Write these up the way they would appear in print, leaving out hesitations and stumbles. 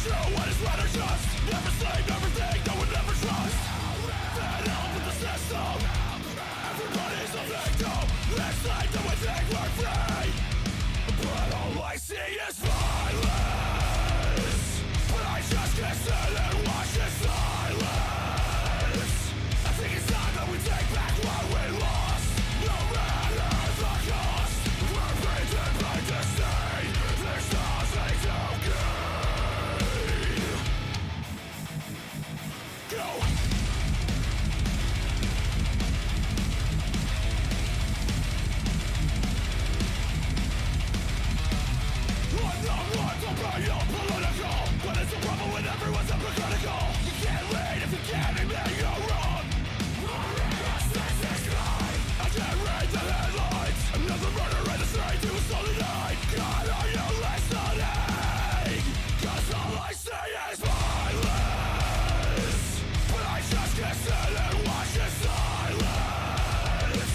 true, what is right or just? Never sleep, never think, no one never trust. Fed up with the system. Everybody's a victim. It's like that we think we're free, but all I see is violence. But I just can't sit and watch in silence. I think it's time that we take back what we lost, no matter the cost. We're breathing by to stay. There's nothing to gain. Go! Political, but it's a problem when everyone's hypocritical. You can't lead if you can't admit you're wrong. I can't read the headlines. Another murder in the street, you slowly die. God, are you listening? Cause all I see is violence. But I just can't sit and watch in silence.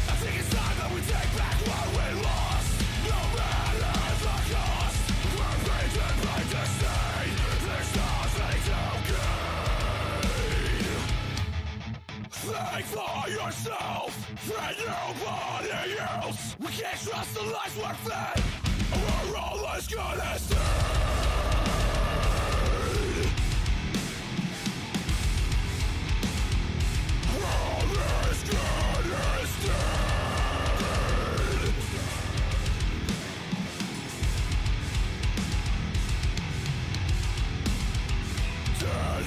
I think it's time that we take back what we lost, no matter the cost. We're breathing by to stay. There's nothing to gain. Think for yourself, and nobody else. We can't trust the lies we're fed. We're all as good as dead. All as good as dead. Dead.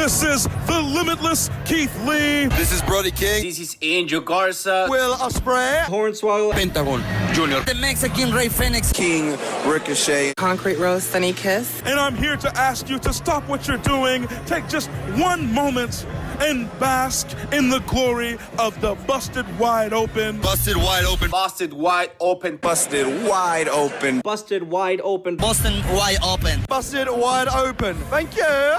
This is the limitless Keith Lee. This is Brody King. This is Angel Garza. Will Ospreay. Hornswoggle. Pentagon Junior. The Mexican Ray Phoenix. King Ricochet. Concrete Rose, Sunny Kiss. And I'm here to ask you to stop what you're doing, take just one moment, and bask in the glory of the Busted Wide Open. Busted wide open. Busted wide open. Busted wide open. Busted wide open. Boston wide open. Busted Wide Open. Thank you.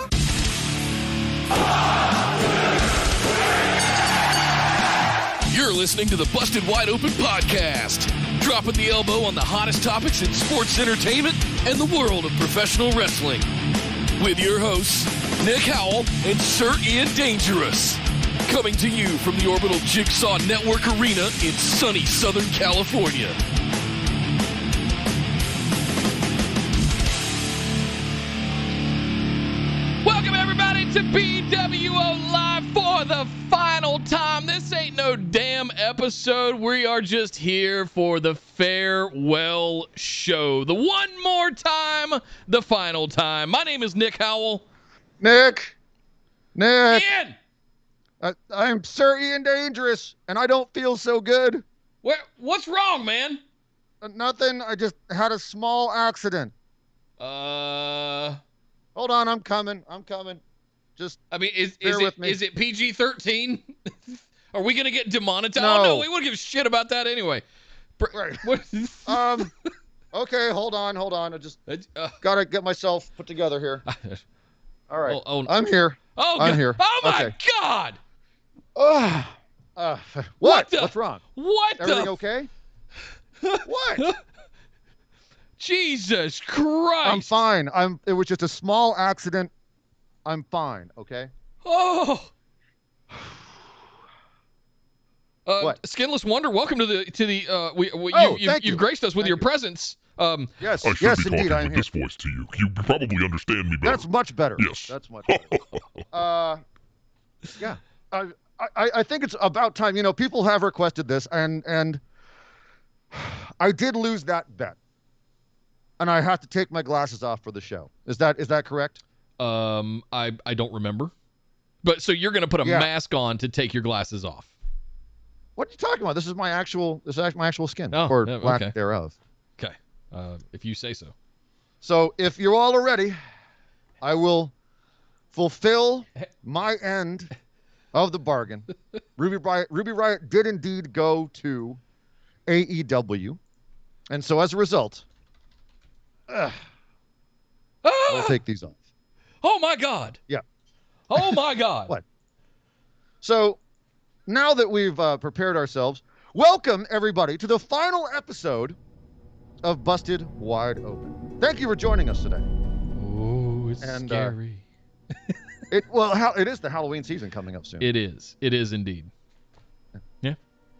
You're listening to the Busted Wide Open podcast, dropping the elbow on the hottest topics in sports entertainment and the world of professional wrestling. With your hosts, Nick Howell and Sir Ian Dangerous. Coming to you from the Orbital Jigsaw Network Arena in sunny Southern California. Welcome, everybody, to BWO Live for the final time. This ain't no damn episode. We are just here for the farewell show. The one more time, the final time. My name is Nick Howell. Nick. Ian! I'm Sir Ian Dangerous, and I don't feel so good. What's wrong, man? Nothing. I just had a small accident. Hold on, I'm coming. Just I mean, is it PG-13? Are we gonna get demonetized? No. Oh no, we wouldn't give a shit about that anyway. Right. What? Okay, hold on. I just gotta get myself put together here. All right. Oh, I'm here. Oh, I'm God. here. Oh my Okay. God! What? the- What's wrong? What Everything the? okay? What? Jesus Christ! I'm fine. It was just a small accident. I'm fine, okay? Oh. What? Skinless Wonder, welcome to the thank you've you. graced us with Thank your you. presence. Yes, I should yes, be talking indeed, I'm with here. this voice to you. You probably understand me better. That's much better. Yes. That's much better. Yeah. I think it's about time. You know, people have requested this, and I did lose that bet, and I have to take my glasses off for the show. Is that correct? I don't remember, but so you're gonna put a mask on to take your glasses off. What are you talking about? This is my actual skin, Oh, or yeah, lack okay. thereof. Okay, if you say so. So if you all are ready, I will fulfill my end of the bargain. Ruby Riott did indeed go to AEW, and so as a result, I'll take these off. Oh my God! Yeah. Oh my God! What? So now that we've prepared ourselves, welcome everybody to the final episode of Busted Wide Open. Thank you for joining us today. Oh, it's And, scary. It is the Halloween season coming up soon. It is. It is indeed. Yeah.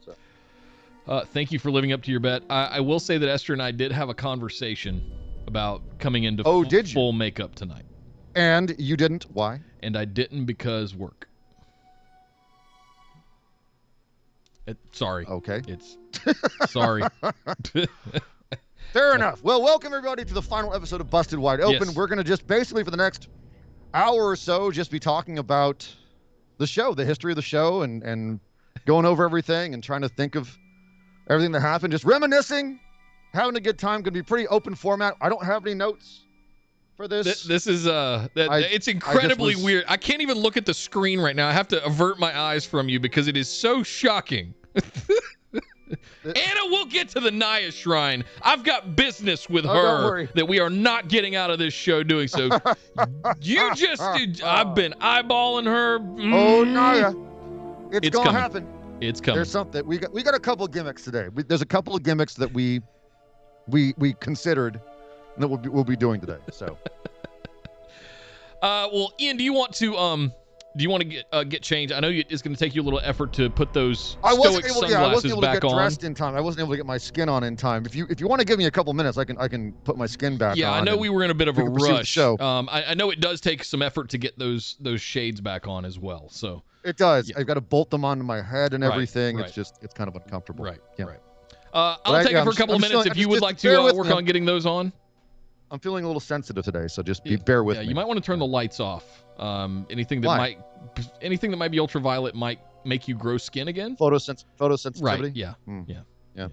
So. Thank you for living up to your bet. I will say that Esther and I did have a conversation about coming into did you? full makeup tonight. And you didn't? Why? And I didn't because work. Sorry. Okay. It's sorry. Fair enough. Well, welcome everybody to the final episode of Busted Wide Open. Yes. We're going to just basically for the next hour or so just be talking about the show, the history of the show, and going over everything and trying to think of everything that happened, just reminiscing, having a good time. Going to be pretty open format. I don't have any notes for this. This is it's incredibly weird. I can't even look at the screen right now. I have to avert my eyes from you because it is so shocking. Anna, we'll get to the Naya Shrine. I've got business with don't her worry. that we are not getting out of this show doing so. I've been eyeballing her. Oh, Naya. It's going to coming. happen. It's coming. There's something. We got a couple of gimmicks today. There's a couple of gimmicks that we considered that we'll be doing today. So. Well, Ian, do you want to get changed? I know it's going to take you a little effort to put those stoic sunglasses I wasn't able to get back on. dressed in time. I wasn't able to get my skin on in time. If you want to give me a couple minutes, I can put my skin back on. Yeah, I know we were in a bit of a we can pursue the rush. show. I know it does take some effort to get those shades back on as well. So it does. Yeah. I've got to bolt them onto my head and Right, everything. right. it's kind of uncomfortable. Right, yeah. right. I'll take it for a couple of minutes if you would like to work on getting those on. I'm feeling a little sensitive today, so just bear with me. You might want to turn the lights off. Anything that might be ultraviolet might make you grow skin again. Photosensitivity. Right. Yeah. Yeah.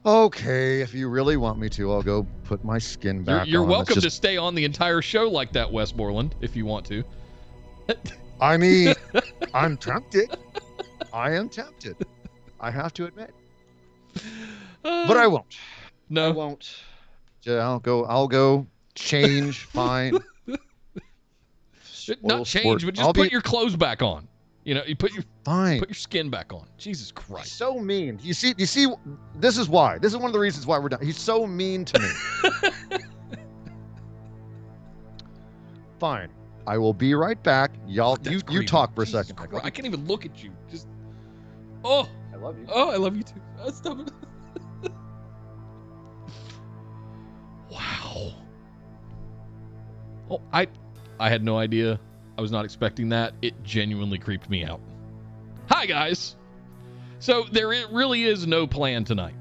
Okay, if you really want me to, I'll go put my skin back You're on. welcome to stay on the entire show like that, Westmoreland, if you want to. I mean, I'm tempted. I am tempted. I have to admit. But I won't. No. I won't. Yeah, I'll go change, fine. Not change, but just put your clothes back on. You know, you put your skin back on. Jesus Christ. He's so mean. You see, this is why. This is one of the reasons why we're done. He's so mean to me. Fine. I will be right back. Y'all, you talk for a second. I can't even look at you. Just, I love you. Oh, I love you too. Oh, stop it. Wow. Oh, I had no idea. I was not expecting that. It genuinely creeped me out. Hi, guys. So there really is no plan tonight.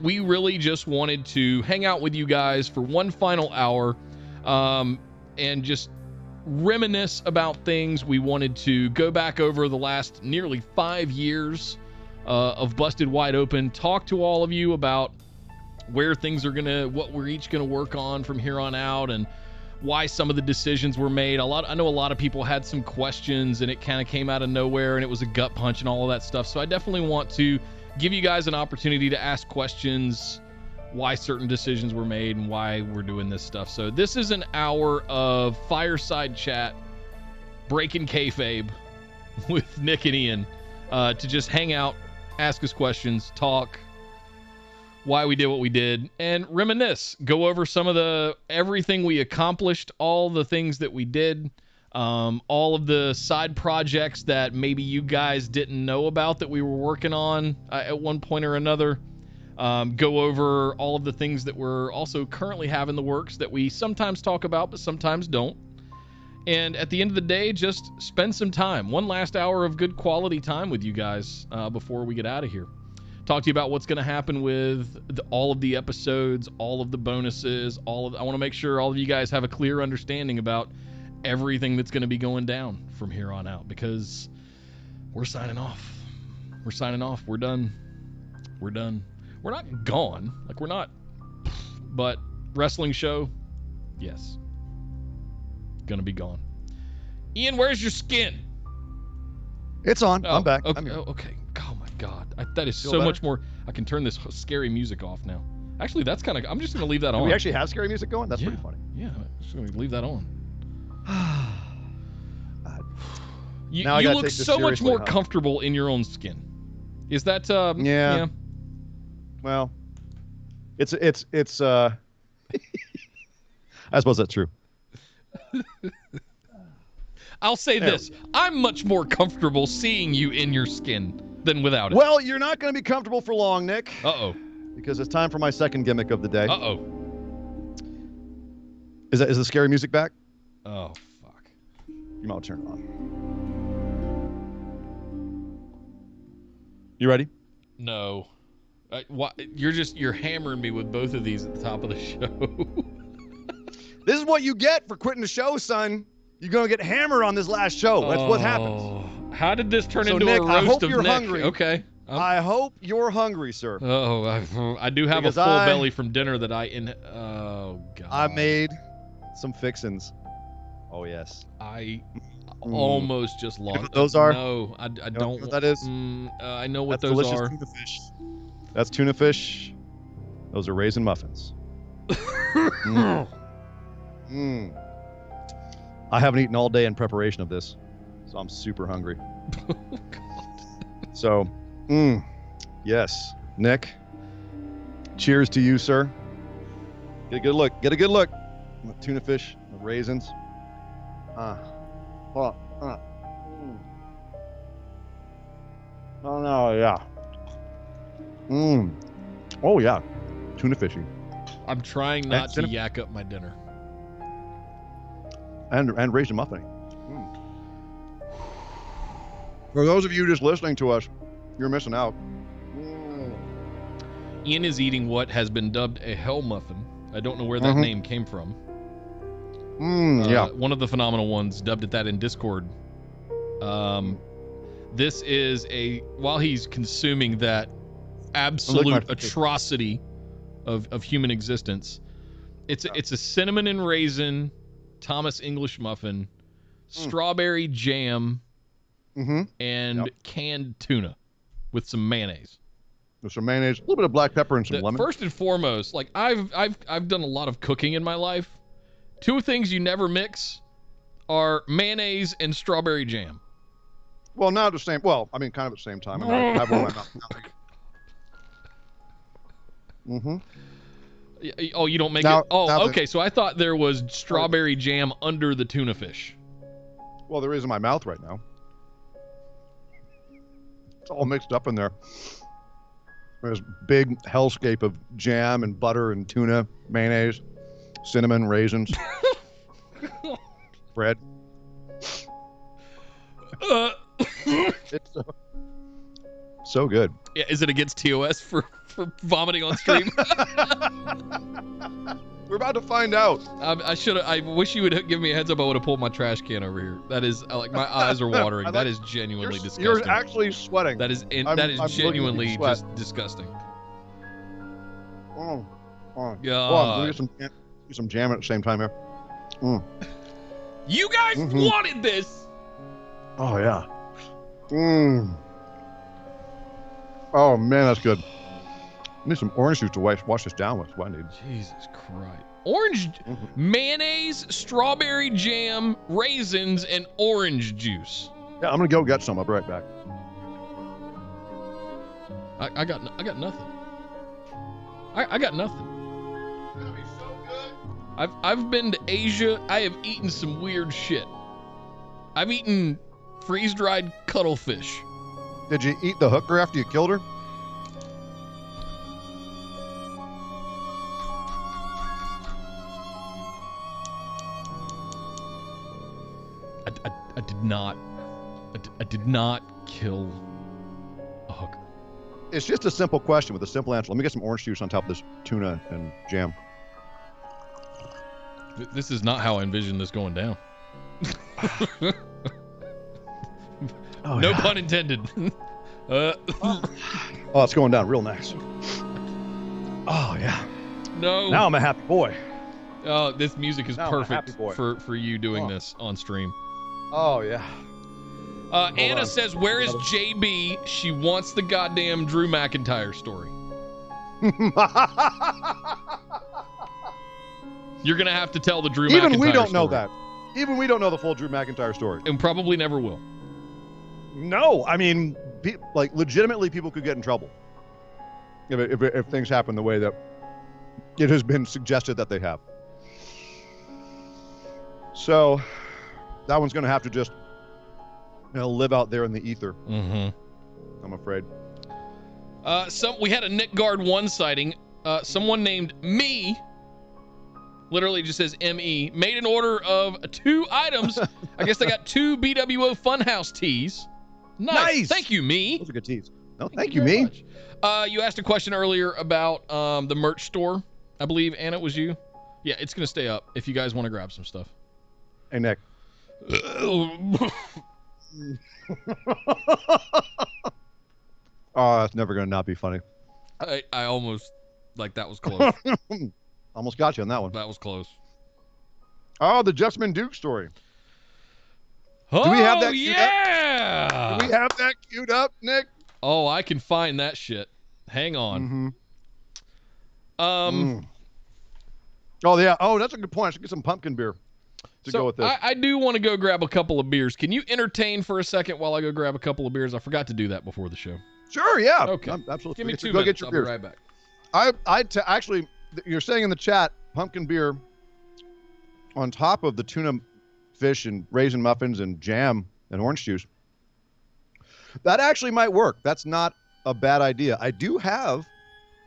We really just wanted to hang out with you guys for one final hour and just reminisce about things. We wanted to go back over the last nearly 5 years of Busted Wide Open, talk to all of you about where things are what we're each gonna work on from here on out, and why some of the decisions were made. I know a lot of people had some questions, and it kind of came out of nowhere, and it was a gut punch and all of that stuff. So I definitely want to give you guys an opportunity to ask questions, why certain decisions were made and why we're doing this stuff. So this is an hour of fireside chat, breaking kayfabe with Nick and Ian, to just hang out, ask us questions, talk why we did what we did, and reminisce, go over some of everything we accomplished, all the things that we did, all of the side projects that maybe you guys didn't know about that we were working on at one point or another. Go over all of the things that we're also currently have in the works that we sometimes talk about but sometimes don't. And at the end of the day, just spend some time, one last hour of good quality time with you guys before we get out of here. Talk to you about what's going to happen with all of the episodes, all of the bonuses, I want to make sure all of you guys have a clear understanding about everything that's going to be going down from here on out, because we're signing off. We're signing off. We're done. We're done. We're not gone. We're not. But wrestling show, yes. Gonna be gone. Ian, where's your skin? It's on. I'm back. Okay. I'm here. Okay. Oh my God. That is Feel so better? much more. I can turn this scary music off now. Actually, that's kind of. I'm just gonna leave that on. We actually have scary music going? That's pretty funny. Yeah. I'm just gonna leave that on. You Now I gotta look take this so much seriously, more huh? comfortable in your own skin. Is that? Yeah. Well, it's I suppose that's true. I'll say this. I'm much more comfortable seeing you in your skin than without it. Well, you're not going to be comfortable for long, Nick. Uh-oh. Because it's time for my second gimmick of the day. Uh-oh. Is the scary music back? Oh, fuck. You might turn it on. You ready? No. You're hammering me with both of these at the top of the show. This is what you get for quitting the show, son. You're going to get hammered on this last show. That's what happens. How did this turn So, into Nick, a roast I hope of you're Nick? hungry. Okay. I hope you're hungry, sir. Oh, I do have Because a full belly from dinner that oh, God. I made some fixins. Oh, yes. I almost just lost. You know what those are? No, I don't. know what that is? I know what That's those delicious are. tuna fish. That's tuna fish. Those are raisin muffins. I haven't eaten all day in preparation of this, so I'm super hungry. Oh, God. So, yes, Nick. Cheers to you, sir. Get a good look. Get a good look. Tuna fish, the raisins. Oh no, yeah. Oh yeah, tuna fishy. I'm trying not to yak up my dinner. And raisin muffin. For those of you just listening to us, you're missing out. Ian is eating what has been dubbed a hell muffin. I don't know where that name came from. Yeah. One of the phenomenal ones dubbed it that in Discord. This is while he's consuming that absolute atrocity of human existence, it's a cinnamon and raisin Thomas English muffin, strawberry jam, and canned tuna with some mayonnaise. With some mayonnaise, a little bit of black pepper and some lemon. First and foremost, like I've done a lot of cooking in my life. Two things you never mix are mayonnaise and strawberry jam. Well, not the same. Well, I mean, kind of at the same time. I have one in my mouth. Oh, you don't make it? Oh, okay. So I thought there was strawberry jam under the tuna fish. Well, there is in my mouth right now. It's all mixed up in there. There's a big hellscape of jam and butter and tuna, mayonnaise, cinnamon, raisins, bread. It's so good. Yeah, is it against TOS for vomiting on stream? We're about to find out. I wish you would give me a heads up. I would have pulled my trash can over here. That is like my eyes are watering. That is genuinely disgusting. You're actually sweating. That is genuinely just disgusting. Oh, God. Let me get some jam at the same time here. You guys wanted this. Oh yeah. Oh man, that's good. I need some orange juice to wash this down with. That's what I need. Jesus Christ. Orange, mayonnaise, strawberry jam, raisins, and orange juice. Yeah, I'm gonna go get some. I'll be right back. I got nothing. I got nothing. It's gonna be so good. I've been to Asia. I have eaten some weird shit. I've eaten freeze-dried cuttlefish. Did you eat the hooker after you killed her? I did not kill a hooker. It's just a simple question with a simple answer. Let me get some orange juice on top of this tuna and jam. This is not how I envisioned this going down. No pun intended. It's going down real nice. Oh yeah. No. Now I'm a happy boy. Oh, this music is now perfect for you doing this on stream. Oh yeah. Anna says, "Where is JB? She wants the goddamn Drew McIntyre story." You're gonna have to tell the Drew McIntyre story. Even we don't know that. Even we don't know the full Drew McIntyre story. And probably never will. No, I mean, like legitimately, people could get in trouble if things happen the way that it has been suggested that they have. So that one's going to have to just live out there in the ether. I'm afraid. We had a Nick Guard 1 sighting. Someone named Me, literally just says M-E, made an order of 2 items. I guess they got 2 BWO Funhouse tees. Nice. Thank you, Me. Those are good tees. No, thank you, Me. Much. You asked a question earlier about the merch store. I believe, Anna, it was you. Yeah, it's going to stay up if you guys want to grab some stuff. Hey, Nick. Oh, that's never going to not be funny. I almost, that was close. Almost got you on that one. That was close. Oh, the Justman Duke story. Oh, do we have that queued yeah! Up? Do we have that queued up, Nick? Oh, I can find that shit. Hang on. Oh, yeah. Oh, that's a good point. I should get some pumpkin beer to go with this. I do want to go grab a couple of beers. Can you entertain for a second while I go grab a couple of beers? I forgot to do that before the show. Sure, yeah. Okay. Absolutely. Give me 2 go minutes. get your I'll beers. be right back. Actually, you're saying in the chat, pumpkin beer on top of the tuna fish and raisin muffins and jam and orange juice. That actually might work. That's not a bad idea. I do have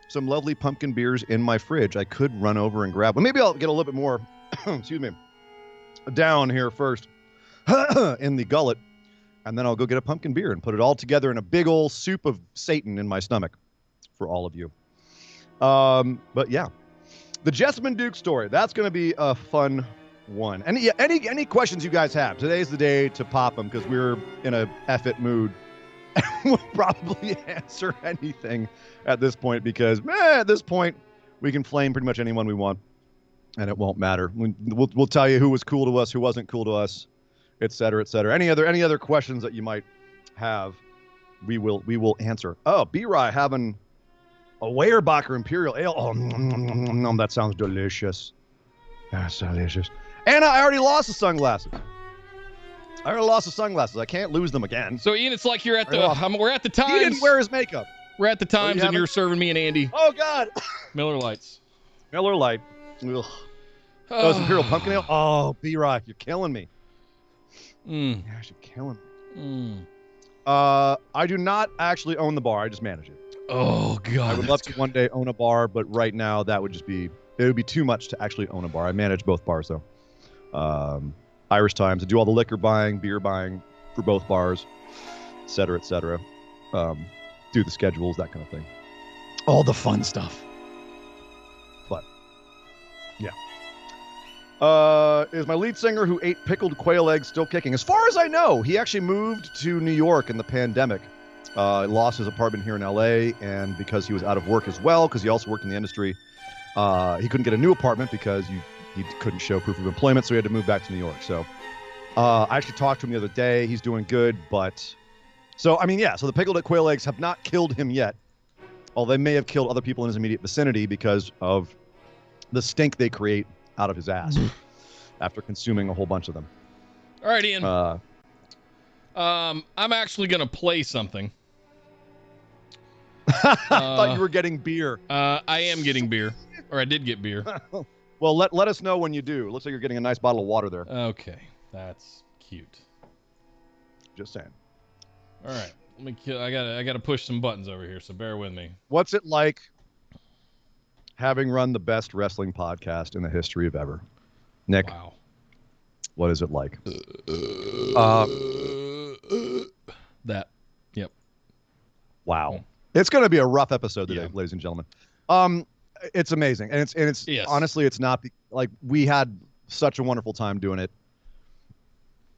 some lovely pumpkin beers in my fridge. I could run over and grab. Well, maybe I'll get a little bit more, excuse me, down here first in the gullet, and then I'll go get a pumpkin beer and put it all together in a big old soup of Satan in my stomach for all of you. But yeah, The Jessamine Duke story. That's going to be a fun one. And yeah, any questions you guys have, today's the day to pop them because we're in a F-it mood. We'll probably answer anything at this point because, at this point, we can flame pretty much anyone we want, and it won't matter. We'll tell you who was cool to us, who wasn't cool to us, et cetera, et cetera. Any other questions that you might have, we will answer. Oh, B-Rye having a Weyerbacher Imperial Ale. Oh, that sounds delicious. That's delicious. And I already lost the sunglasses. I can't lose them again. So Ian, it's like you're at we're at the Times. He didn't wear his makeup. We're at the Times, and you're serving me and Andy. Oh God. Miller Lights. Miller Lite. Ugh. Oh, it's Imperial Pumpkin Ale. Oh, B-Rock, you're killing me. Gosh, you're killing me. I do not actually own the bar. I just manage it. Oh God. I would love to one day own a bar, but right now it would be too much to actually own a bar. I manage both bars though. Irish Times. I do all the liquor buying, beer buying for both bars, et cetera, et cetera. Do the schedules, that kind of thing. All the fun stuff. But, yeah. Is my lead singer who ate pickled quail eggs still kicking? As far as I know, he actually moved to New York in the pandemic. Lost his apartment here in LA, and because he was out of work as well, because he also worked in the industry, he couldn't get a new apartment because he couldn't show proof of employment, so he had to move back to New York. So I actually talked to him the other day. He's doing good, but... So, I mean, yeah, so the pickled quail eggs have not killed him yet, although they may have killed other people in his immediate vicinity because of the stink they create out of his ass after consuming a whole bunch of them. All right, Ian. I'm actually going to play something. I thought you were getting beer. I am getting beer, or I did get beer. Well, let us know when you do. It looks like you're getting a nice bottle of water there. Okay, that's cute. Just saying. All right, I gotta push some buttons over here, so bear with me. What's it like having run the best wrestling podcast in the history of ever? Nick, wow. What is it like? That. Yep. Wow. It's going to be a rough episode today, ladies and gentlemen. It's amazing, and it's yes. Honestly, it's not like we had such a wonderful time doing it.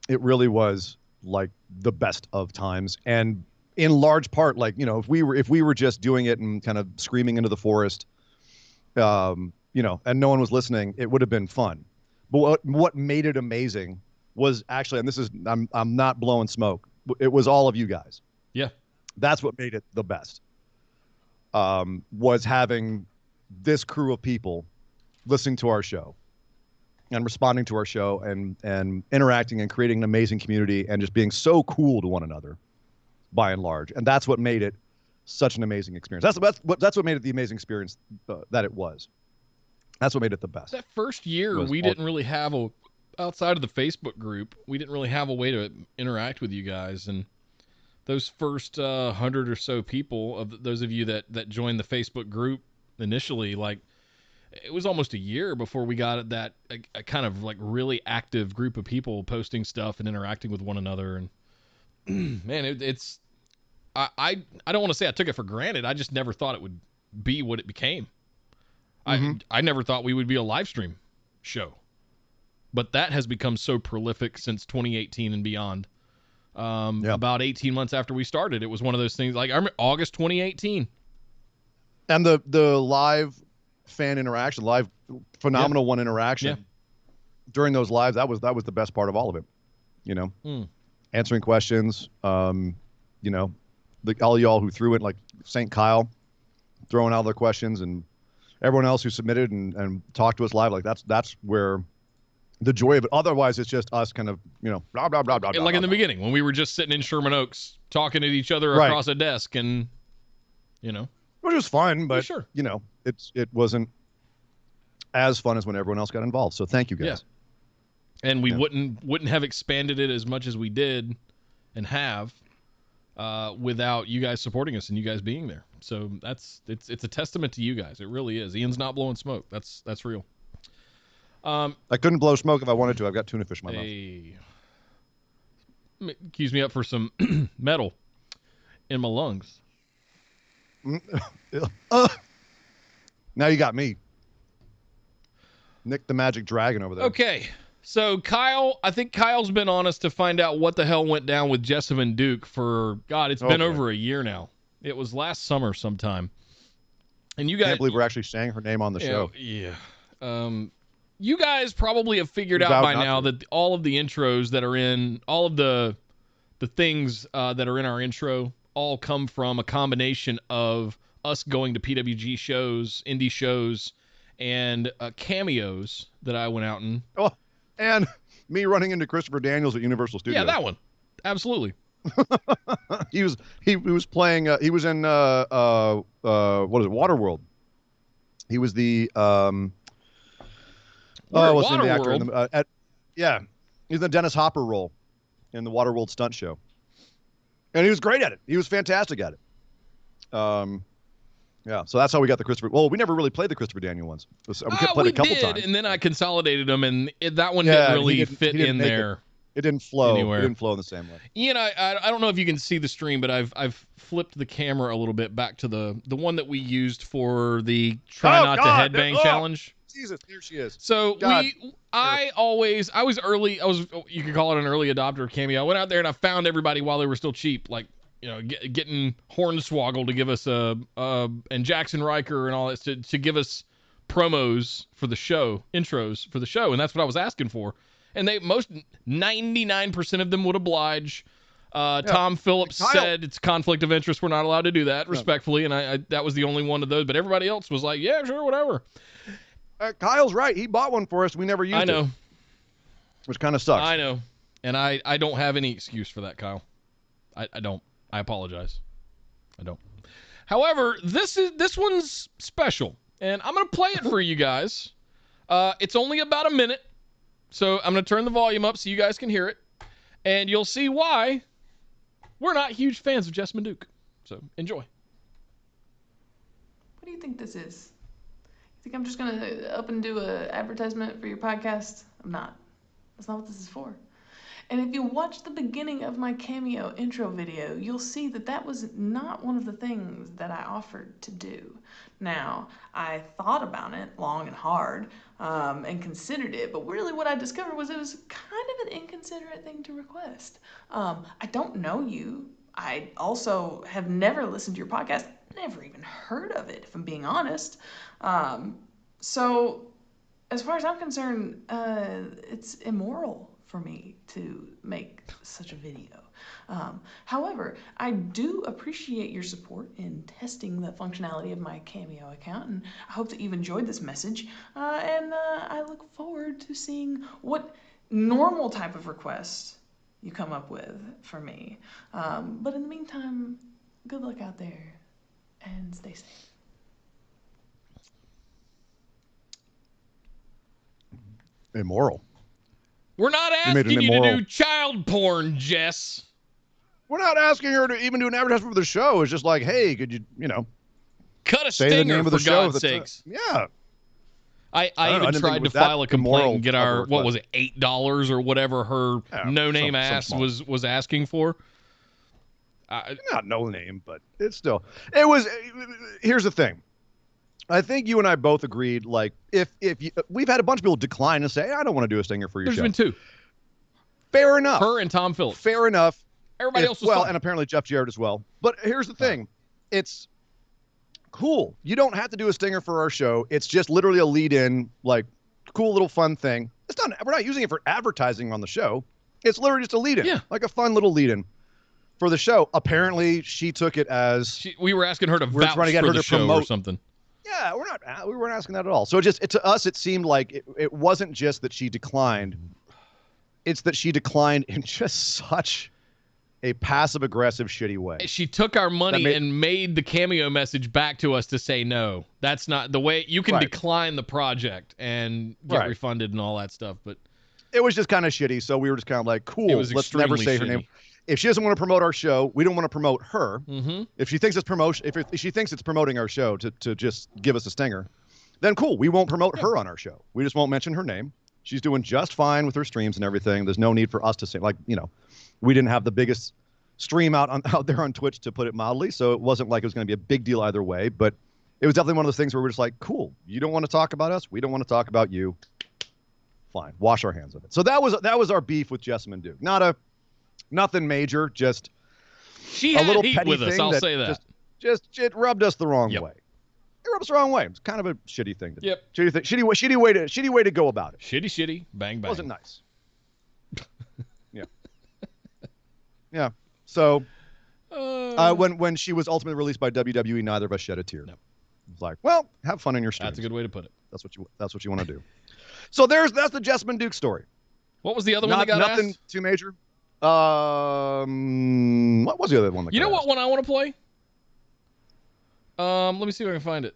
It really was like the best of times, and in large part, like, you know, if we were just doing it and kind of screaming into the forest, you know, and no one was listening, it would have been fun. But what made it amazing was actually, and this is, I'm not blowing smoke, it was all of you guys. Yeah. That's what made it the best. Was having this crew of people listening to our show and responding to our show and interacting and creating an amazing community and just being so cool to one another, by and large. And that's what made it such an amazing experience. That's what made it the amazing experience that it was. That's what made it the best. That first year, we didn't really have outside of the Facebook group, we didn't really have a way to interact with you guys. And those first 100 or so people, of those of you that joined the Facebook group initially, like, it was almost a year before we got that a kind of like really active group of people posting stuff and interacting with one another. And man, I don't want to say I took it for granted. I just never thought it would be what it became. I never thought we would be a live stream show, but that has become so prolific since 2018 and beyond. About 18 months after we started, it was one of those things, like I remember August 2018. And the live fan interaction, live phenomenal one interaction during those lives, that was the best part of all of it. You know, answering questions, you know, all y'all who threw it, like St. Kyle throwing out their questions, and everyone else who submitted and talked to us live, like that's where the joy of it. Otherwise, it's just us kind of, you know, blah, blah, blah, blah, like blah, in the blah. beginning when we were just sitting in Sherman Oaks talking at each other Right. across a desk, and, you know. Which was fun, but, sure. you know, it wasn't as fun as when everyone else got involved. So thank you guys. Yeah. And we wouldn't have expanded it as much as we did and have without you guys supporting us and you guys being there. So it's a testament to you guys. It really is. Ian's not blowing smoke. That's real. I couldn't blow smoke if I wanted to. I've got tuna fish in my mouth. Keys me up for some metal in my lungs. Now you got me. Nick the Magic Dragon over there. Okay. So Kyle, I think Kyle's been on us to find out what the hell went down with Jessamine Duke for, God, it's been over a year now. It was last summer sometime. And you guys... I can't believe we're actually saying her name on the show. Yeah. You guys probably have figured out by now that all of the intros that are in, all of the things that are in our intro all come from a combination of us going to PWG shows, indie shows, and cameos that I went out and... Oh, and me running into Christopher Daniels at Universal Studios. Yeah, that one. Absolutely. he was playing, he was in, what is it, Waterworld. He was the, what's the actor? In the, yeah, he's the Dennis Hopper role in the Waterworld stunt show. And he was great at it. He was fantastic at it. Yeah, so that's how we got the Christopher. Well, we never really played the Christopher Daniel ones. We played a couple times. And then I consolidated them, and that one didn't really fit in there. It didn't flow. Anywhere. It didn't flow in the same way. Ian, I don't know if you can see the stream, but I've flipped the camera a little bit back to the one that we used for the Try Not to Headbang challenge. Jesus, here she is. So I was early. You could call it an early adopter of Cameo. I went out there and I found everybody while they were still cheap, like, you know, getting Hornswoggle to give us and Jackson Riker and all that to give us promos for the show, intros for the show, and that's what I was asking for. And 99% of them would oblige. Tom Phillips said it's conflict of interest. We're not allowed to do that, respectfully, and I that was the only one of those. But everybody else was like, yeah, sure, whatever. Kyle's right. He bought one for us. We never used it. I know. Which kind of sucks. I know. And I don't have any excuse for that, Kyle. I don't. I apologize. I don't. However, this one's special, and I'm going to play it for you guys. It's only about a minute, so I'm going to turn the volume up so you guys can hear it, and you'll see why we're not huge fans of Jessamine Duke. So enjoy. What do you think this is? You think I'm just going to up and do an advertisement for your podcast? I'm not. That's not what this is for. And if you watch the beginning of my Cameo intro video, you'll see that was not one of the things that I offered to do. Now, I thought about it long and hard and considered it, but really what I discovered was it was kind of an inconsiderate thing to request. I don't know you. I also have never listened to your podcast, never even heard of it, if I'm being honest. So, as far as I'm concerned, it's immoral for me to make such a video. However, I do appreciate your support in testing the functionality of my Cameo account, and I hope that you've enjoyed this message, and I look forward to seeing what normal type of requests you come up with for me. But in the meantime, good luck out there, and stay safe. Immoral. We're not asking you to do child porn, Jess. We're not asking her to even do an advertisement for the show. It's just like, hey, could you cut a say stinger the name of the for show? God's sakes. Yeah. I even tried to file a complaint and get our, what was it, $8 or whatever her no-name ass was asking for. Not no name, but it's still. Here's the thing. I think you and I both agreed, like, if we've had a bunch of people decline and say, I don't want to do a stinger for your show. There's been 2. Fair enough. Her and Tom Phillips. Fair enough. Everybody else was fine. And apparently Jeff Jarrett as well. But here's the thing. It's cool. You don't have to do a stinger for our show. It's just literally a lead-in, like, cool little fun thing. We're not using it for advertising on the show. It's literally just a lead-in, like a fun little lead-in for the show. Apparently, she took it as we were asking her to vouch trying to get for her the to show promote or something. Yeah, we weren't asking that at all. So to us, it seemed like it wasn't just that she declined. It's that she declined in just such a passive-aggressive, shitty way. She took our money and made the Cameo message back to us to say no. That's not the way. You can decline the project and get refunded and all that stuff, but it was just kind of shitty. So we were just kind of like, cool. Let's never say her name. If she doesn't want to promote our show, we don't want to promote her. Mm-hmm. If she thinks it's promotion, if she thinks it's promoting our show to just give us a stinger, then cool. We won't promote her on our show. We just won't mention her name. She's doing just fine with her streams and everything. There's no need for us to say, like, we didn't have the biggest stream out there on Twitch, to put it mildly. So it wasn't like it was going to be a big deal either way. But it was definitely one of those things where we're just like, cool. You don't want to talk about us. We don't want to talk about you. fine. Wash our hands of it. So that was our beef with Jessamine Duke. Nothing major, just She a had little heat petty with us, thing I'll say that. Just it rubbed us the wrong Yep. way. It rubs us the wrong way. It's kind of a shitty thing to do. Yep. Shitty way to go about it. Shitty, bang, bang. Wasn't nice. Yeah. Yeah. So when she was ultimately released by WWE, neither of us shed a tear. No. It's like, well, have fun in your streams. That's a good way to put it. That's what you want to do. So that's the Jessamine Duke story. What was the other one that got nothing asked? too major. What was the other one that You know got what asked? one I want to play? Let me see if I can find it.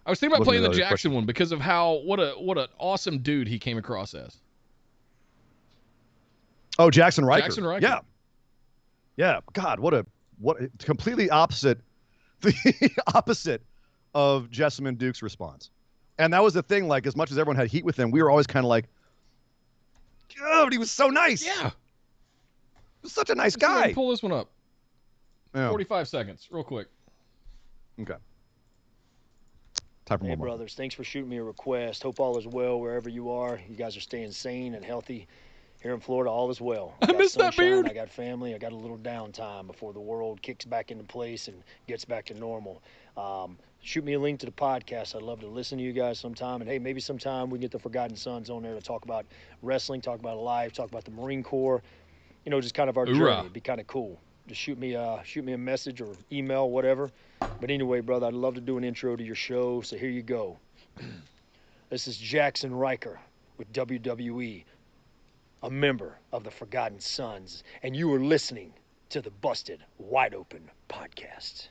I was thinking about playing the Jackson one because of what an awesome dude he came across as. Oh, Jackson Riker. Jackson Riker. Yeah. Yeah. God, what completely opposite, the opposite of Jessamine Duke's response. And that was the thing, like, as much as everyone had heat with him, we were always kind of like, God, he was so nice. Yeah. He was such a nice Let's see if I guy. can pull this one up. Yeah. 45 seconds, real quick. Okay. Time for Hey, more. brothers, thanks for shooting me a request. Hope all is well wherever you are. You guys are staying sane and healthy. Here in Florida, all is well. I miss that sunshine, beard. I got family. I got a little downtime before the world kicks back into place and gets back to normal. Shoot me a link to the podcast. I'd love to listen to you guys sometime. And, hey, maybe sometime we can get the Forgotten Sons on there to talk about wrestling, talk about life, talk about the Marine Corps, just kind of our journey. It'd be kind of cool. Just shoot me a message or email, whatever. But anyway, brother, I'd love to do an intro to your show, so here you go. This is Jackson Riker with WWE, a member of the Forgotten Sons, and you are listening to the Busted Wide Open podcast.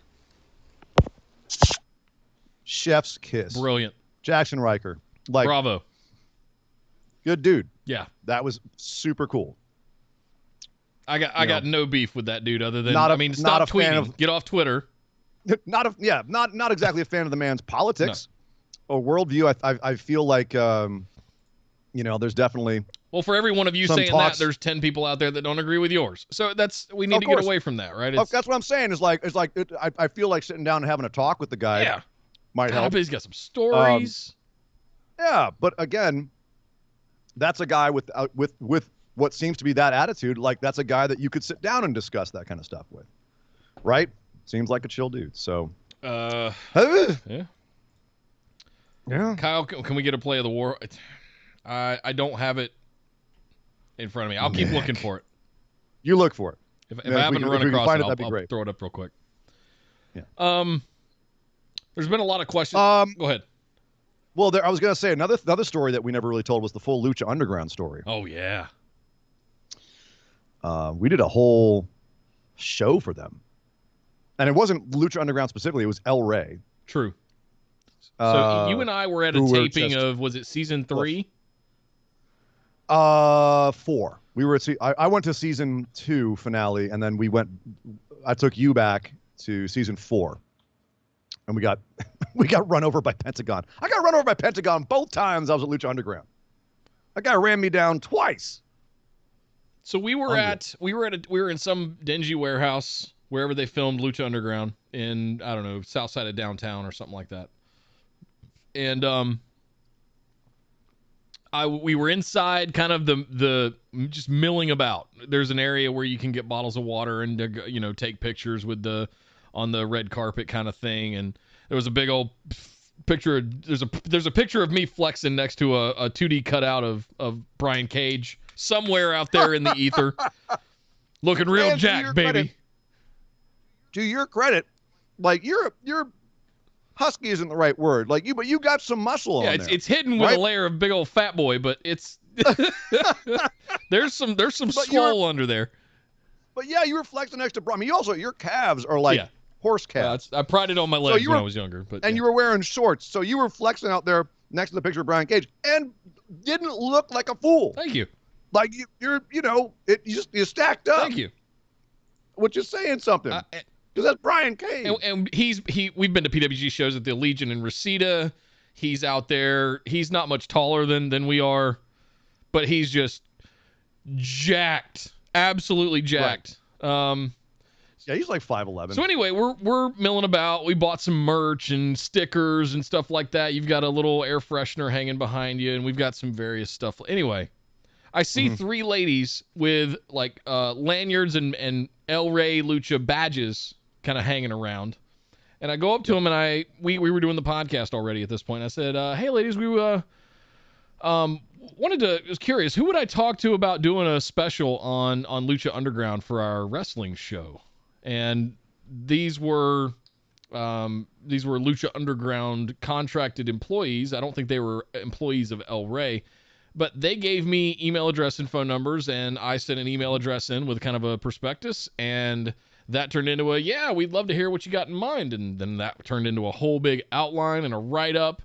Chef's kiss. Brilliant. Jackson Riker. Like, Bravo. good dude. Yeah. That was super cool. I got no beef with that dude other than Not a stop fan tweeting. of- Get off Twitter. Not exactly a fan of the man's politics or worldview. I feel like there's definitely Well, for every one of you some saying talks- that, there's 10 people out there that don't agree with yours. So we need Of to get course. away from that, right? that's what I'm saying. I feel like sitting down and having a talk with the guy Yeah. might God, help. but he's got some stories. Yeah, but again, that's a guy with what seems to be that attitude. Like, that's a guy that you could sit down and discuss that kind of stuff with, right? Seems like a chill dude. So, Yeah. yeah. Kyle, can we get a play of the war? I don't have it in front of me. I'll keep looking for it. You look for it. If Yeah, I happen to run if we can across find it, it, that'd be I'll great. throw it up real quick. Yeah. There's been a lot of questions. Go ahead. Well, I was gonna say another story that we never really told was the full Lucha Underground story. Oh yeah. We did a whole show for them, and it wasn't Lucha Underground specifically. It was El Rey. True. So you and I were at a who were taping just- of, was it season 3? 4. We were at I went to season 2 finale, and then I took you back to season 4, and we got run over by Pentagon. I got run over by Pentagon both times I was at Lucha Underground. That guy ran me down twice. So we were in some dingy warehouse wherever they filmed Lucha Underground in, I don't know, south side of downtown or something like that. And we were inside, kind of the just milling about. There's an area where you can get bottles of water and take pictures on the red carpet kind of thing. And there was a big old picture. There's a picture of me flexing next to a 2D cutout of Brian Cage somewhere out there in the ether, looking real Man, jacked, baby. To your credit, like you're husky isn't the right word. Like but you got some muscle on there. It's hidden with right? a layer of big old fat boy, but it's there's some skull under there. But yeah, you were flexing next to Brian. I mean, your calves are like horse calves. I prided on my legs when I was younger, but you were wearing shorts, so you were flexing out there next to the picture of Brian Cage, and didn't look like a fool. Thank you. Like you stacked up. Thank you. Which is saying something. Because that's Brian Cage. And we've been to PWG shows at the Legion in Reseda. He's out there. He's not much taller than we are, but he's just jacked, absolutely jacked. Right. Yeah, he's like 5'11". So anyway, we're milling about. We bought some merch and stickers and stuff like that. You've got a little air freshener hanging behind you, and we've got some various stuff. Anyway, I see three ladies with like lanyards and El Rey Lucha badges kind of hanging around. And I go up to them, and we were doing the podcast already at this point. I said, hey, ladies, we was curious, who would I talk to about doing a special on Lucha Underground for our wrestling show? And these were Lucha Underground contracted employees. I don't think they were employees of El Rey, but they gave me email address and phone numbers, and I sent an email address in with kind of a prospectus, and that turned into we'd love to hear what you got in mind. And then that turned into a whole big outline and a write-up.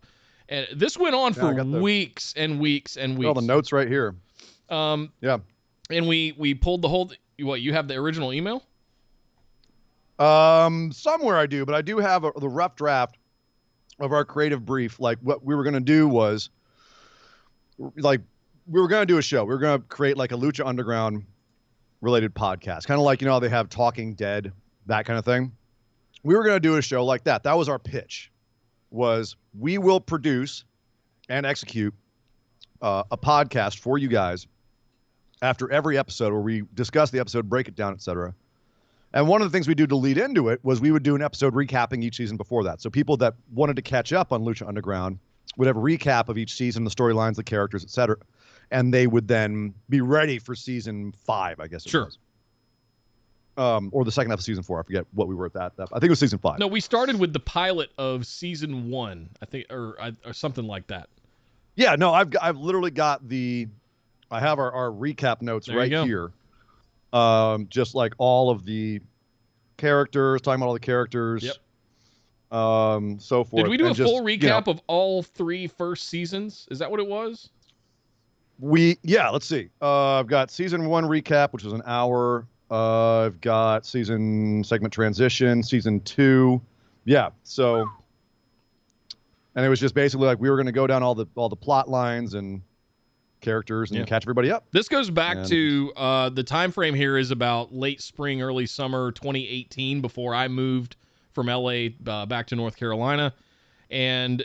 And this went on for weeks and weeks and weeks. All the notes right here. Yeah. And we pulled the whole, you have the original email? Somewhere I do, but I do have the rough draft of our creative brief. Like, what we were going to do was, like, we were going to do a show. We were going to create like a Lucha Underground related podcast, kind of like, how they have Talking Dead, that kind of thing. We were going to do a show like that. That was our pitch, was we will produce and execute a podcast for you guys after every episode, where we discuss the episode, break it down, etc. And one of the things we do to lead into it was we would do an episode recapping each season before that. So people that wanted to catch up on Lucha Underground would have a recap of each season, the storylines, the characters, etc. And they would then be ready for season 5, I guess it was. Or the second half of season 4. I forget what we were at that. I think it was season 5. No, we started with the pilot of season 1, I think, or something like that. Yeah, no, I've literally got I have our recap notes right here. Just like all of the characters, talking about all the characters. Yep. So forth. Did we do a full recap of all 3 first seasons? Is that what it was? Let's see. I've got season 1 recap, which was an hour. I've got season segment transition, season 2. Yeah. So, and it was just basically like we were going to go down all the plot lines and characters and catch everybody up. This goes back to the time frame here is about late spring, early summer 2018, before I moved from LA back to North Carolina. And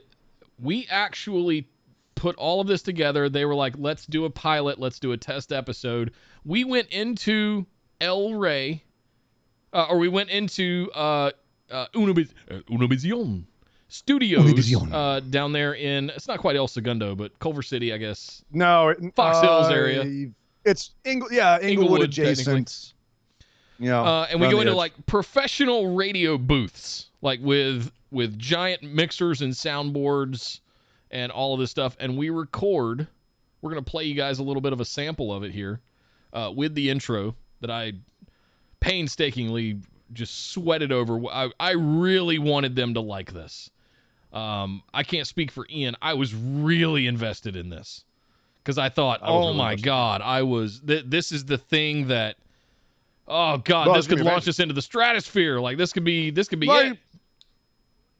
we actually put all of this together. They were like, let's do a pilot. Let's do a test episode. We went into El Rey, or we went into Univision Studios down there in, it's not quite El Segundo, but Culver City, I guess. No. Fox Hills area. It's Inglewood adjacent. And we go into like professional radio booths, like with giant mixers and soundboards and all of this stuff. And we record. We're going to play you guys a little bit of a sample of it here with the intro that I painstakingly just sweated over. I really wanted them to like this. I can't speak for Ian. I was really invested in this because I thought, oh my God, this is the thing that, oh God, this could launch us into the stratosphere. Like this could be it. It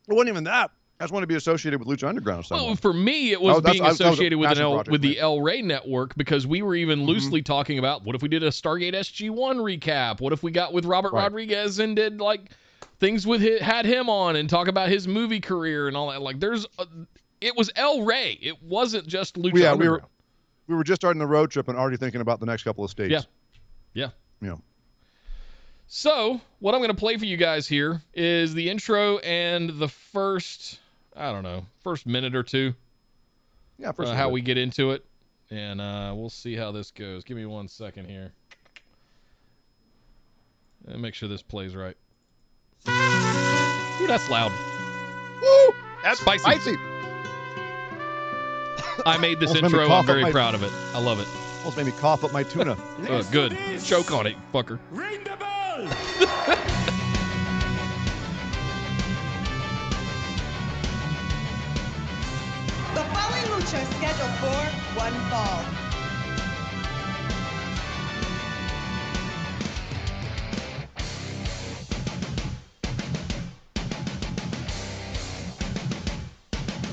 wasn't even that. I just want to be associated with Lucha Underground. Well, for me, it was being associated with the El Rey network, because we were even loosely talking about, what if we did a Stargate SG-1 recap? What if we got with Robert Rodriguez and did like things with had him on and talk about his movie career and all that? Like, it was El Rey. It wasn't just Lucha Underground. We were just starting the road trip and already thinking about the next couple of states. Yeah. So what I'm going to play for you guys here is the intro and the first minute or two. Yeah, how we get into it. And we'll see how this goes. Give me 1 second here. And make sure this plays right. Ooh, that's loud. Woo! That's spicy. I made this intro. I'm very proud of it. I love it. Almost made me cough up my tuna. Good. Choke on it, fucker. Ring the bell! The following lucha is scheduled for one fall.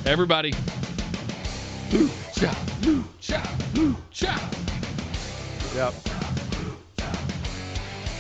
Everybody. Lucha, lucha, lucha. Yep.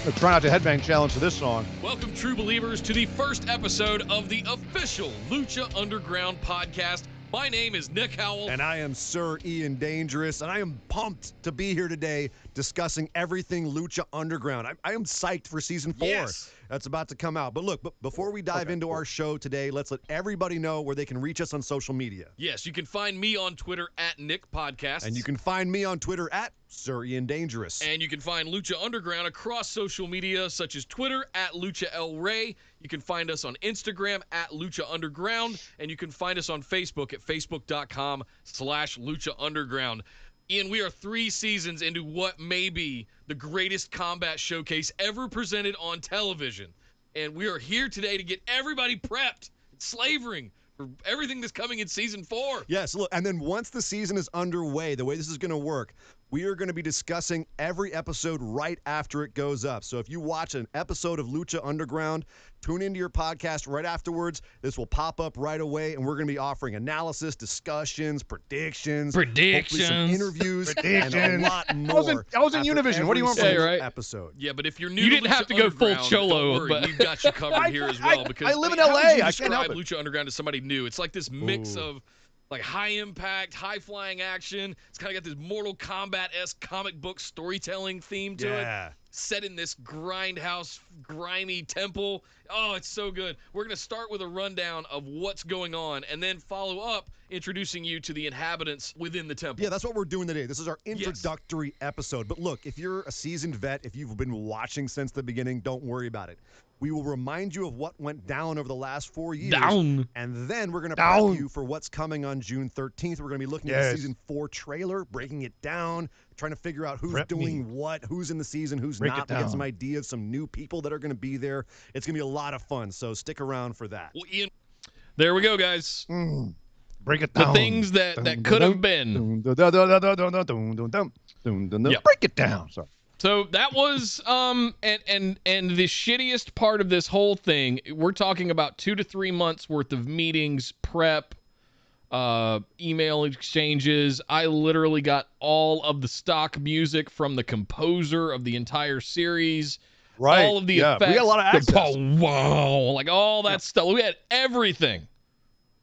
the Try Not to Headbang challenge to this song. Welcome, true believers, to the first episode of the official Lucha Underground podcast. My name is Nick Howell. And I am Sir Ian Dangerous, and I am pumped to be here today discussing everything Lucha Underground. I am psyched for season 4. Yes. That's about to come out. But look, before we dive into our show today, let's let everybody know where they can reach us on social media. Yes, you can find me on Twitter at Nick Podcasts. And you can find me on Twitter at Sir Ian Dangerous. And you can find Lucha Underground across social media, such as Twitter at Lucha El Rey. You can find us on Instagram at Lucha Underground. And you can find us on Facebook at facebook.com/Lucha Underground. Ian, we are 3 seasons into what may be the greatest combat showcase ever presented on television. And we are here today to get everybody prepped and slavering for everything that's coming in season 4. Yes, look, and then once the season is underway, the way this is going to work, we are going to be discussing every episode right after it goes up. So if you watch an episode of Lucha Underground, tune into your podcast right afterwards. This will pop up right away, and we're going to be offering analysis, discussions, predictions, hopefully some interviews, and a lot more. I was in Univision. What do you want from me? Right? Episode. Yeah, but if you're new, You to didn't Lucha have to go full Underground, Cholo, don't worry, but- we've got you covered here as well. Because I live in how LA. would you I can't describe help it. Lucha Underground to somebody new? It's like this mix of like high impact, high flying action. It's kind of got this Mortal Kombat-esque comic book storytelling theme to it. Set in this grindhouse, grimy temple. Oh, it's so good. We're going to start with a rundown of what's going on and then follow up introducing you to the inhabitants within the temple. Yeah, that's what we're doing today. This is our introductory episode. But look, if you're a seasoned vet, if you've been watching since the beginning, don't worry about it. We will remind you of what went down over the last 4 years. And then we're going to prep you for what's coming on June 13th. We're going to be looking at the season 4 trailer, breaking it down, trying to figure out who's doing what, who's in the season, who's not. We get some ideas, some new people that are going to be there. It's going to be a lot of fun, so stick around for that. Well, Ian, there we go, guys. Break it The down. things that could have been. Break it down. Sorry. So that was and the shittiest part of this whole thing, we're talking about 2 to 3 months worth of meetings, prep, email exchanges. I literally got all of the stock music from the composer of the entire series. Right. All of the Yeah. effects. We got a lot of access. Wow. Like all that stuff. We had everything.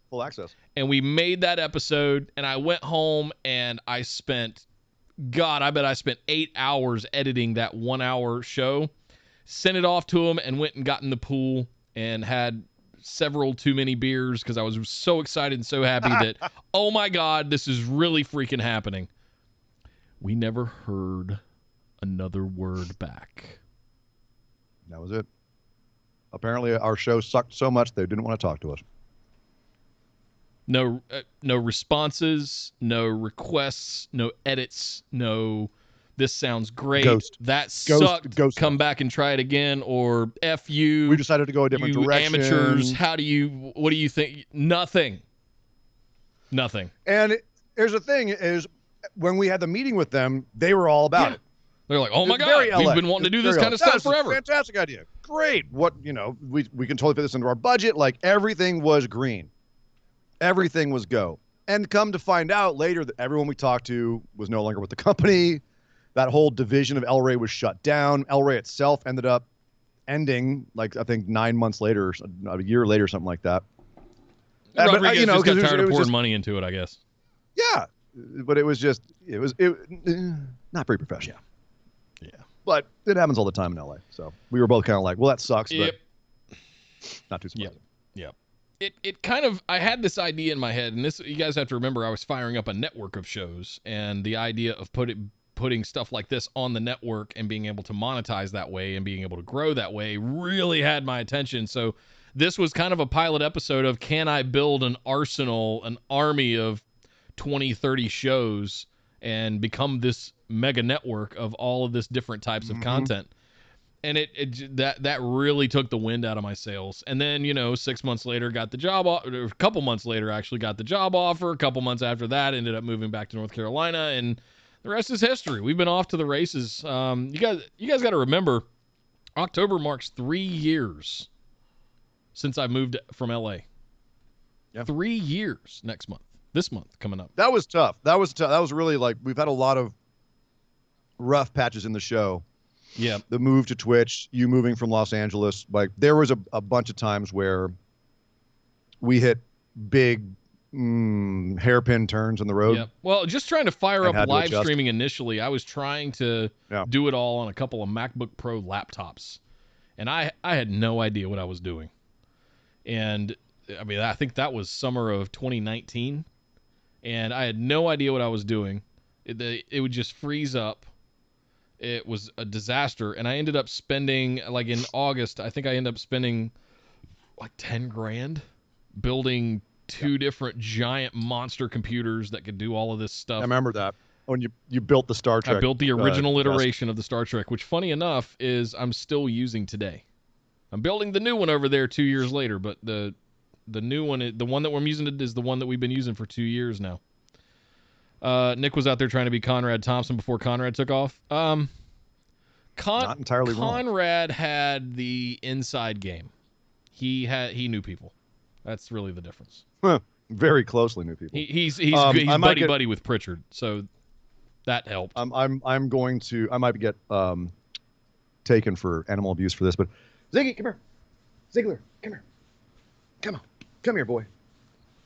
Full access. And we made that episode, and I went home and I spent, I bet I spent 8 hours editing that 1 hour show, sent it off to him, and went and got in the pool and had several too many beers because I was so excited and so happy that, oh my God, this is really freaking happening. We never heard another word back. That was it. Apparently, our show sucked so much they didn't want to talk to us. No responses, no requests, no edits, no, this sounds great. Ghost. That sucked. Come back and try it again, or F you. We decided to go a different direction. Amateurs, what do you think? Nothing. And here's the thing is, when we had the meeting with them, they were all about it. They're like, oh my It's God, very we've LA. been wanting to do this Very kind of LA. stuff That's a forever. Fantastic idea. Great. What, we can totally fit this into our budget. Like, everything was green. Everything was go. And come to find out later that everyone we talked to was no longer with the company. That whole division of El Rey was shut down. El Rey itself ended up ending, like, I think 9 months later, or a year later, something like that. Rodriguez just got tired of pouring money into it, I guess. Yeah. But it was not very professional. Yeah. But it happens all the time in LA. So we were both kind of like, well, that sucks, but not too surprising. Yep. It kind of, I had this idea in my head, and this, you guys have to remember, I was firing up a network of shows, and the idea of putting stuff like this on the network and being able to monetize that way and being able to grow that way really had my attention. So this was kind of a pilot episode of, can I build an arsenal, an army of 20, 30 shows and become this mega network of all of this different types of content? And that really took the wind out of my sails. And then, 6 months later, got the job, or a couple months later, actually got the job offer. A couple months after that, ended up moving back to North Carolina, and the rest is history. We've been off to the races. You guys got to remember, October marks 3 years since I moved from LA. Yeah. 3 years this month coming up. That was tough. That was really, like, we've had a lot of rough patches in the show. Yeah. The move to Twitch, you moving from Los Angeles, like there was a bunch of times where we hit big hairpin turns in the road. Yep. Well, just trying to fire And up had to live adjust. streaming initially, I was trying to do it all on a couple of MacBook Pro laptops. And I had no idea what I was doing. And I mean, I think that was summer of 2019. And I had no idea what I was doing. It would just freeze up. It was a disaster. And I ended up spending, like in August, I think I ended up spending like 10 grand building 2 different giant monster computers that could do all of this stuff. I remember that. When you built the Star Trek. I built the original iteration of the Star Trek, which funny enough is I'm still using today. I'm building the new one over there 2 years later, but the new one, the one that we're using is the one that we've been using for 2 years now. Nick was out there trying to be Conrad Thompson before Conrad took off. Not entirely wrong. Conrad had the inside game. He knew people. That's really the difference. Very closely knew people. He's buddy with Pritchard, so that helped. I might get taken for animal abuse for this, but Ziggy, come here. Ziggler, come here. Come here, boy.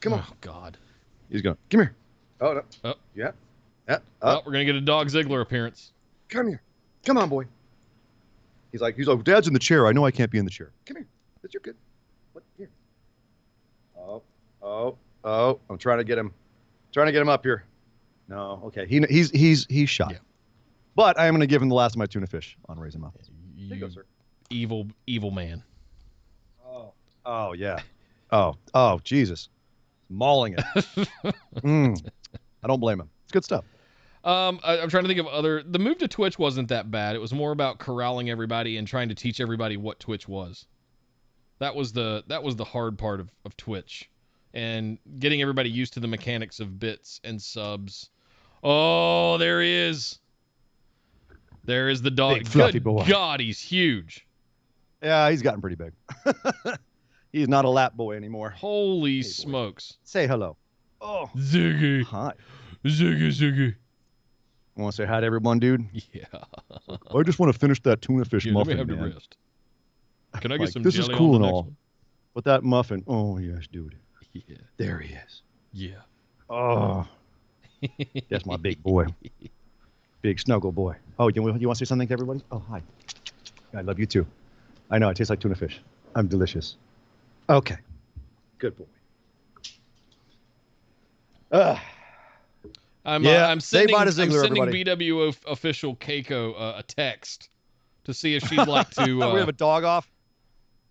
Come on. Oh God. He's going. Come here. Oh no. Oh. Yeah. Oh, we're gonna get a dog Ziggler appearance. Come here. Come on, boy. He's like, Dad's in the chair. I know I can't be in the chair. Come here. You're good. What? Here. Oh. I'm trying to get him. Up here. No. Okay. He's shot. Yeah. But I am going to give him the last of my tuna fish on Raise Him Up. Here you go, sir. Evil man. Oh yeah. Oh Jesus. Mauling it. I don't blame him. It's good stuff. I'm trying to think of the move to Twitch wasn't that bad. It was more about corralling everybody and trying to teach everybody what Twitch was. That was the hard part of Twitch, and getting everybody used to the mechanics of bits and subs. Oh, there he is. There is the dog. Big fluffy Good boy. God, he's huge. Yeah, he's gotten pretty big. He's not a lap boy anymore. Holy smokes. Say hello. Oh. Ziggy. Hi. Ziggy. Want to say hi to everyone, dude? Yeah. I just want to finish that tuna fish muffin, let me have man. the rest. Can I get some this jelly is cool on the and next all. one? But that muffin, oh yes, dude. Yeah. There he is. Yeah. Oh. That's my big boy. Big snuggle boy. Oh, you want to say something to everybody? Oh, hi. I love you too. I know, I taste like tuna fish. I'm delicious. Okay. Good boy. I'm sending everybody. BWO official Keiko a text to see if she'd like to. We have a dog off.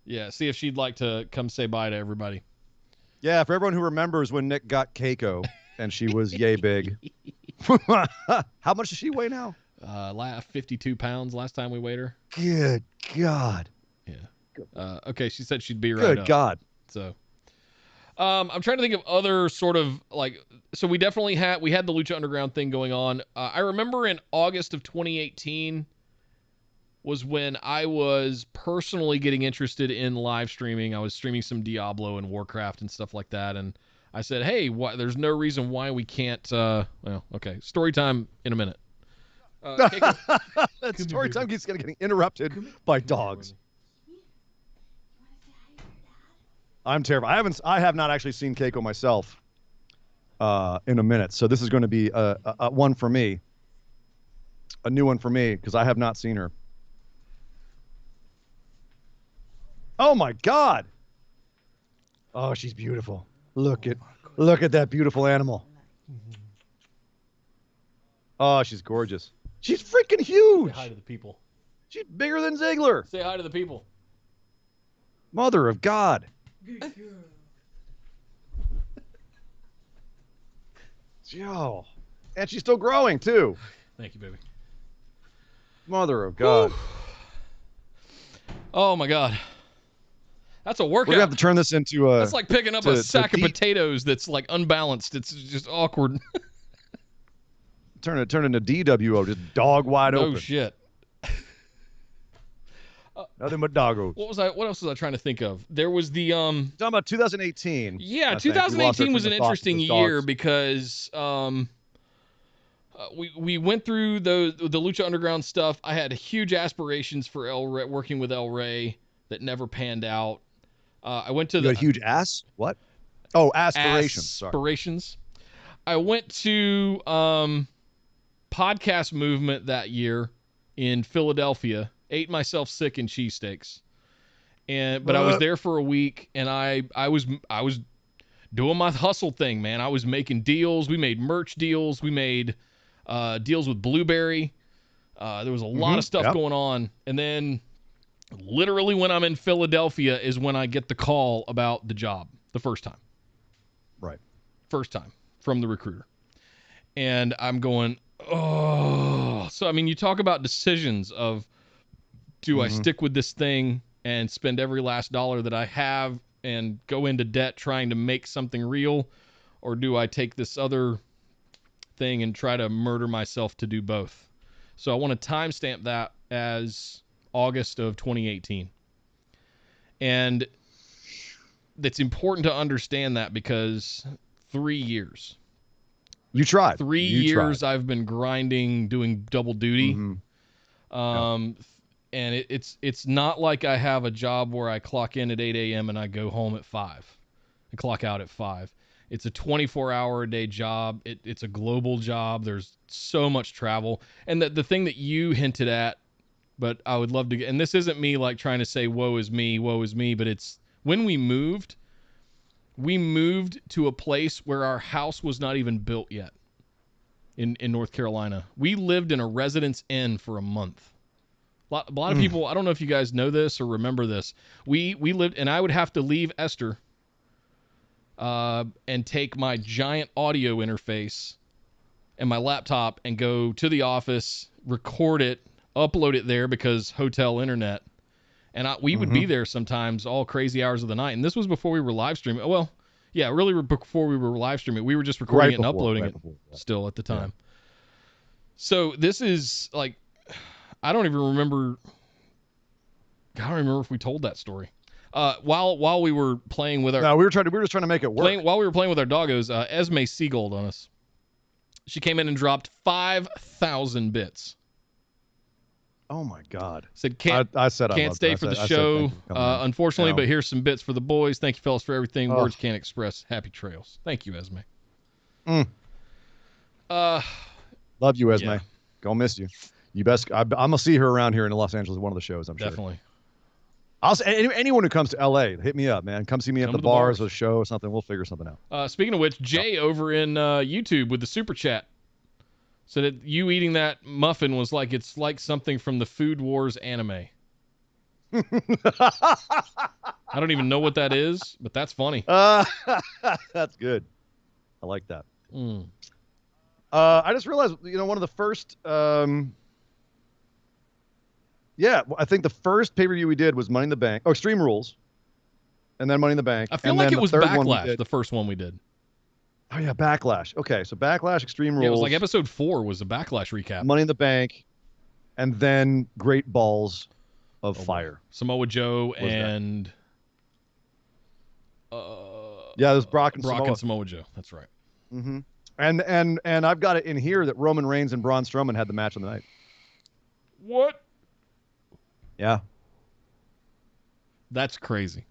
Yeah, see if she'd like to come say bye to everybody. Yeah, for everyone who remembers when Nick got Keiko and she was yay big. How much does she weigh now? 52 pounds last time we weighed her. Good God. Yeah. Okay, she said she'd be right up. Good God. So, I'm trying to think of other sort of so we definitely had the Lucha Underground thing going on. I remember in August of 2018 was when I was personally getting interested in live streaming. I was streaming some Diablo and Warcraft and stuff like that, and I said, hey, there's no reason why we can't, okay, story time in a minute. That story time keeps getting interrupted by dogs. I'm terrified. I have not actually seen Keiko myself in a minute, so this is going to be a one for me, a new one for me, because I have not seen her. Oh my God! Oh, she's beautiful. Look at that beautiful animal. Oh, she's gorgeous. She's freaking huge. Say hi to the people. She's bigger than Ziggler. Say hi to the people. Mother of God. Yo. And she's still growing, too. Thank you, baby. Mother of God. Whew. Oh, my God. That's a workout. We're going to have to turn this into a... That's like picking up a sack of potatoes that's like unbalanced. It's just awkward. Turn it into DWO, just dog wide open. Oh, shit. Nothing but doggos. What else was I trying to think of? There was the talking about 2018. Yeah, 2018 was an interesting year because we went through the Lucha Underground stuff. I had huge aspirations for El Rey, working with El Rey that never panned out. I went to You had huge ass? What? Oh, aspirations. Aspirations. I went to Podcast Movement that year in Philadelphia. Ate myself sick in cheesesteaks. But I was there for a week, and I was doing my hustle thing, man. I was making deals. We made merch deals. We made deals with Blueberry. There was a lot of stuff going on. And then literally when I'm in Philadelphia is when I get the call about the job the first time. Right. First time from the recruiter. And I'm going, oh. So, I mean, you talk about decisions of, do I stick with this thing and spend every last dollar that I have and go into debt trying to make something real? Or do I take this other thing and try to murder myself to do both? So I want to timestamp that as August of 2018. And it's important to understand that because 3 years. You tried. 3 years I've been grinding, doing double duty. And it's not like I have a job where I clock in at 8 a.m. and I go home at 5 and clock out at 5. It's a 24-hour-a-day job. It's a global job. There's so much travel. And the thing that you hinted at, but I would love to get, and this isn't me like trying to say woe is me, but it's when we moved to a place where our house was not even built yet in North Carolina. We lived in a residence inn for a month. A lot of people, I don't know if you guys know this or remember this. We lived, and I would have to leave Esther and take my giant audio interface and my laptop and go to the office, record it, upload it there because hotel internet. And we would be there sometimes all crazy hours of the night. And this was before we were live streaming. Well, yeah, really before we were live streaming. We were just recording it and uploading it still at the time. Yeah. So this is like, I don't even remember if we told that story. While we were playing with our... No, we were just trying to make it work. While we were playing with our doggos, Esme Seagold on us. She came in and dropped 5,000 bits. Oh my God! Said can't stay for the show, unfortunately, but here's some bits for the boys. Thank you, fellas, for everything. Words can't express. Happy trails. Thank you, Esme. Love you, Esme. Yeah. Gonna miss you. You best. I'm gonna see her around here in Los Angeles. One of the shows, I'm sure. Definitely. Also, anyone who comes to LA, hit me up, man. Come see me at the bars or show or something. We'll figure something out. Speaking of which, Jay over in YouTube with the super chat said that you eating that muffin was like it's like something from the Food Wars anime. I don't even know what that is, but that's funny. That's good. I like that. I just realized, one of the first, I think the first pay-per-view we did was Money in the Bank. Oh, Extreme Rules. And then Money in the Bank. I feel like it was Backlash, the first one we did. Oh, yeah, Backlash. Okay, so Backlash, Extreme Rules. Yeah, it was like episode 4 was a Backlash recap. Money in the Bank, and then Great Balls of Fire. Samoa Joe and... there's Brock and Samoa Joe. That's right. Mm-hmm. And I've got it in here that Roman Reigns and Braun Strowman had the match of the night. What? Yeah. That's crazy.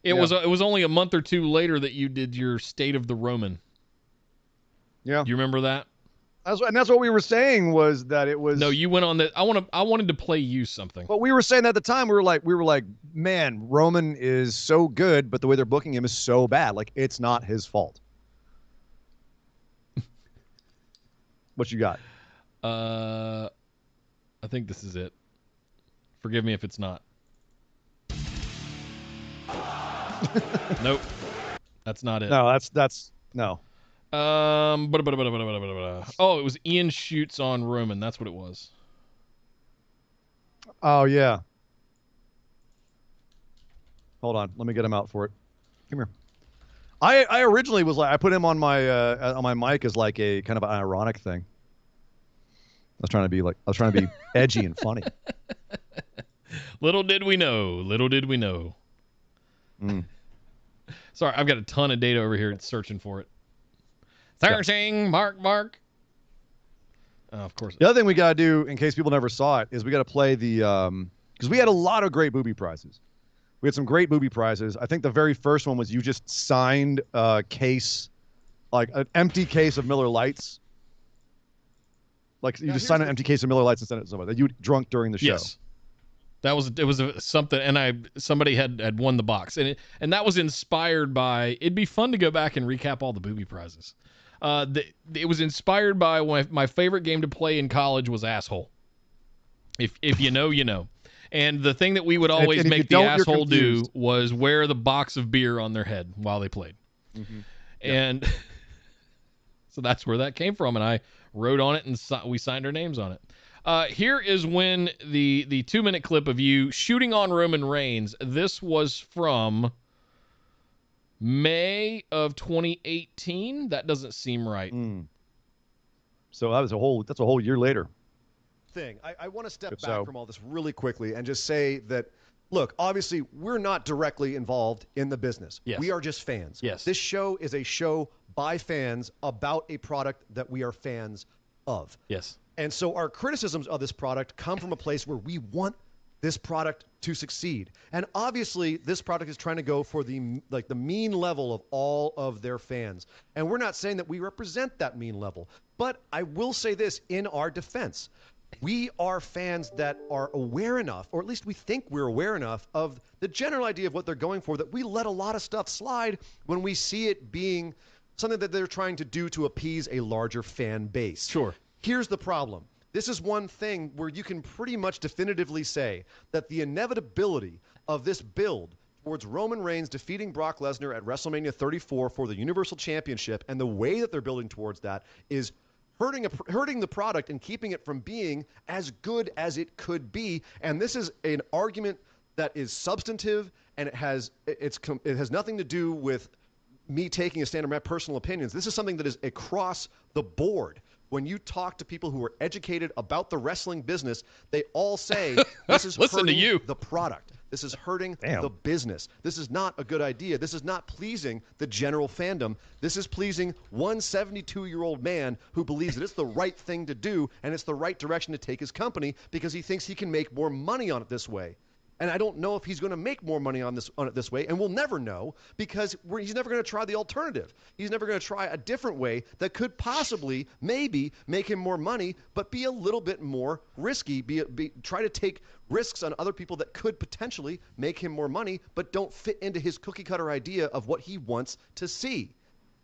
It was only a month or two later that you did your State of the Roman. Yeah. Do you remember that? That's what we were saying was that it was. No, you went on that. I wanted to play you something. But we were saying at the time we were like, man, Roman is so good, but the way they're booking him is so bad. Like, it's not his fault. What you got? I think this is it. Forgive me if it's not. Nope. That's not it. No, that's no. Oh, it was Ian Shoots on Roman. That's what it was. Oh yeah. Hold on, let me get him out for it. Come here. I originally was like, I put him on my mic as like a kind of an ironic thing. I was trying to be edgy and funny. Little did we know. Sorry, I've got a ton of data over here. It's searching for it. Searching, Mark. Of course. The other thing we got to do, in case people never saw it, is we got to play the because we had a lot of great booby prizes. We had some great booby prizes. I think the very first one was you just signed a case, like an empty case of Miller Lights. Like you just signed an empty case of Miller Lights and sent it to somebody that you drunk during the show. Yes. It was something, and somebody had won the box, and that was inspired by. It'd be fun to go back and recap all the booby prizes. It was inspired by my favorite game to play in college was Asshole. If you know, you know. And the thing that we would always make the asshole do was wear the box of beer on their head while they played. Mm-hmm. And so that's where that came from, and I wrote on it, and we signed our names on it. Here is when the 2-minute clip of you shooting on Roman Reigns. This was from May of 2018. That doesn't seem right. So that's a whole year later. I want to step back from all this really quickly and just say that, look, obviously we're not directly involved in the business. Yes. We are just fans. Yes. This show is a show by fans about a product that we are fans of. Yes. And so our criticisms of this product come from a place where we want this product to succeed. And obviously this product is trying to go for the mean level of all of their fans. And we're not saying that we represent that mean level. But I will say this in our defense. We are fans that are aware enough, or at least we think we're aware enough of the general idea of what they're going for, that we let a lot of stuff slide when we see it being something that they're trying to do to appease a larger fan base. Sure. Here's the problem. This is one thing where you can pretty much definitively say that the inevitability of this build towards Roman Reigns defeating Brock Lesnar at WrestleMania 34 for the Universal Championship, and the way that they're building towards that is hurting the product and keeping it from being as good as it could be. And this is an argument that is substantive, and it has nothing to do with me taking a stand on my personal opinions. This is something that is across the board. When you talk to people who are educated about the wrestling business, they all say this is hurting the product. This is hurting the business. This is not a good idea. This is not pleasing the general fandom. This is pleasing one 72-year-old man who believes that it's the right thing to do and it's the right direction to take his company because he thinks he can make more money on it this way. And I don't know if he's going to make more money on it this way, and we'll never know because he's never going to try the alternative. He's never going to try a different way that could possibly, maybe, make him more money, but be a little bit more risky. Try to take risks on other people that could potentially make him more money, but don't fit into his cookie-cutter idea of what he wants to see.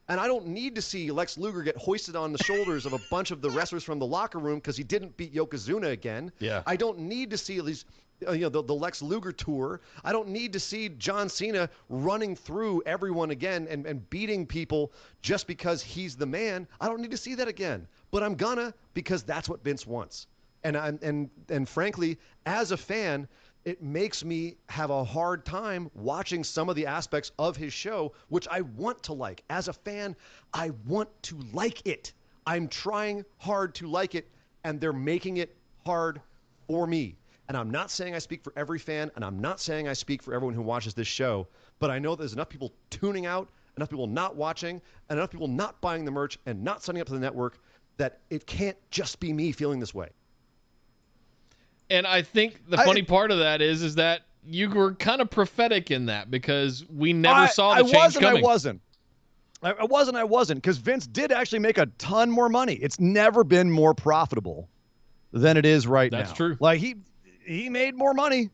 And I don't need to see Lex Luger get hoisted on the shoulders of a bunch of the wrestlers from the locker room because he didn't beat Yokozuna again. Yeah. I don't need to see these, the Lex Luger tour. I don't need to see John Cena running through everyone again and beating people just because he's the man. I don't need to see that again. But I'm gonna, because that's what Vince wants. And frankly, as a fan, it makes me have a hard time watching some of the aspects of his show, which I want to like. As a fan, I want to like it. I'm trying hard to like it, and they're making it hard for me. And I'm not saying I speak for every fan, and I'm not saying I speak for everyone who watches this show, but I know there's enough people tuning out, enough people not watching, and enough people not buying the merch and not signing up to the network that it can't just be me feeling this way. And I think the funny part of that is that you were kind of prophetic in that because we never saw the change coming. I wasn't, because Vince did actually make a ton more money. It's never been more profitable than it is right now. That's true. Like he made more money.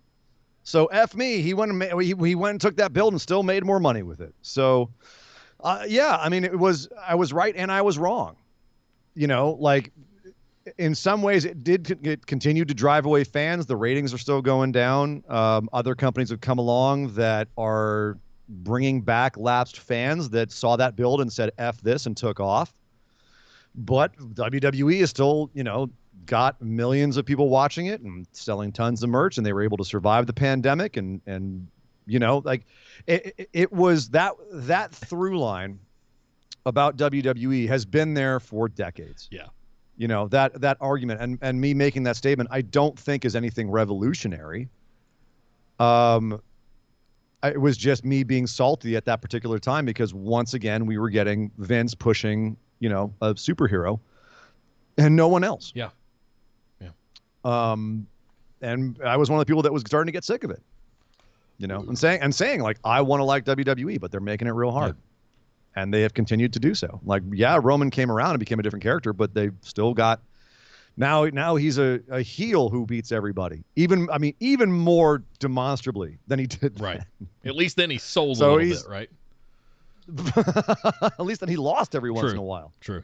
So F me. He went and took that build and still made more money with it. So yeah, I mean, I was right and I was wrong. Like in some ways it continued to drive away fans. The ratings are still going down. Other companies have come along that are bringing back lapsed fans that saw that build and said F this and took off. But WWE is still, got millions of people watching it and selling tons of merch, and they were able to survive the pandemic. And like it was that through line about WWE has been there for decades. Yeah. That argument and me making that statement, I don't think is anything revolutionary. It was just me being salty at that particular time because once again, we were getting Vince pushing, a superhero. and no one else. Yeah. And I was one of the people that was starting to get sick of it, and saying like, I want to like WWE, but they're making it real hard. Yeah. And they have continued to do so. Like, yeah, Roman came around and became a different character, but they've still got, now he's a heel who beats everybody. Even more demonstrably than he did. Right. At least then he sold a little bit, right? At least then he lost every once in a while. True.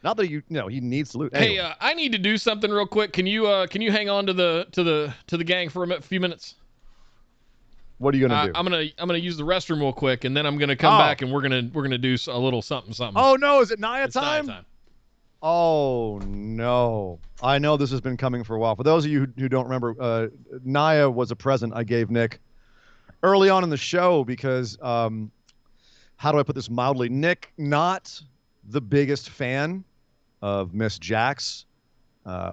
Not that he needs to lose. Anyway. Hey, I need to do something real quick. Can you hang on to the gang for a few minutes? What are you gonna do? I'm gonna use the restroom real quick, and then I'm gonna come back and we're gonna do a little something. Oh no! Is it Nia it's time? Nia time? Oh no! I know this has been coming for a while. For those of you who don't remember, Nia was a present I gave Nick early on in the show because, how do I put this mildly? Nick, not the biggest fan of Miss Jax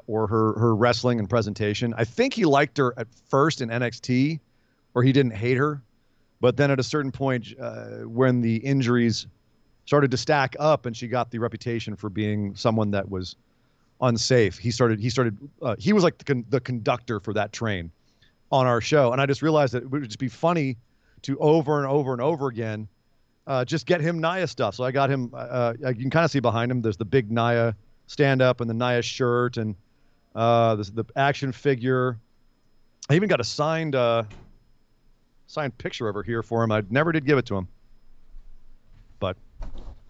or her wrestling and presentation. I think he liked her at first in NXT, or he didn't hate her. But then at a certain point, when the injuries started to stack up and she got the reputation for being someone that was unsafe, he was like the conductor for that train on our show. And I just realized that it would just be funny to over and over and over again just get him Nia stuff. So I got him, you can kind of see behind him, there's the big Nia stand-up and the Nia shirt and the action figure. I even got a signed picture over here for him. I never did give it to him. But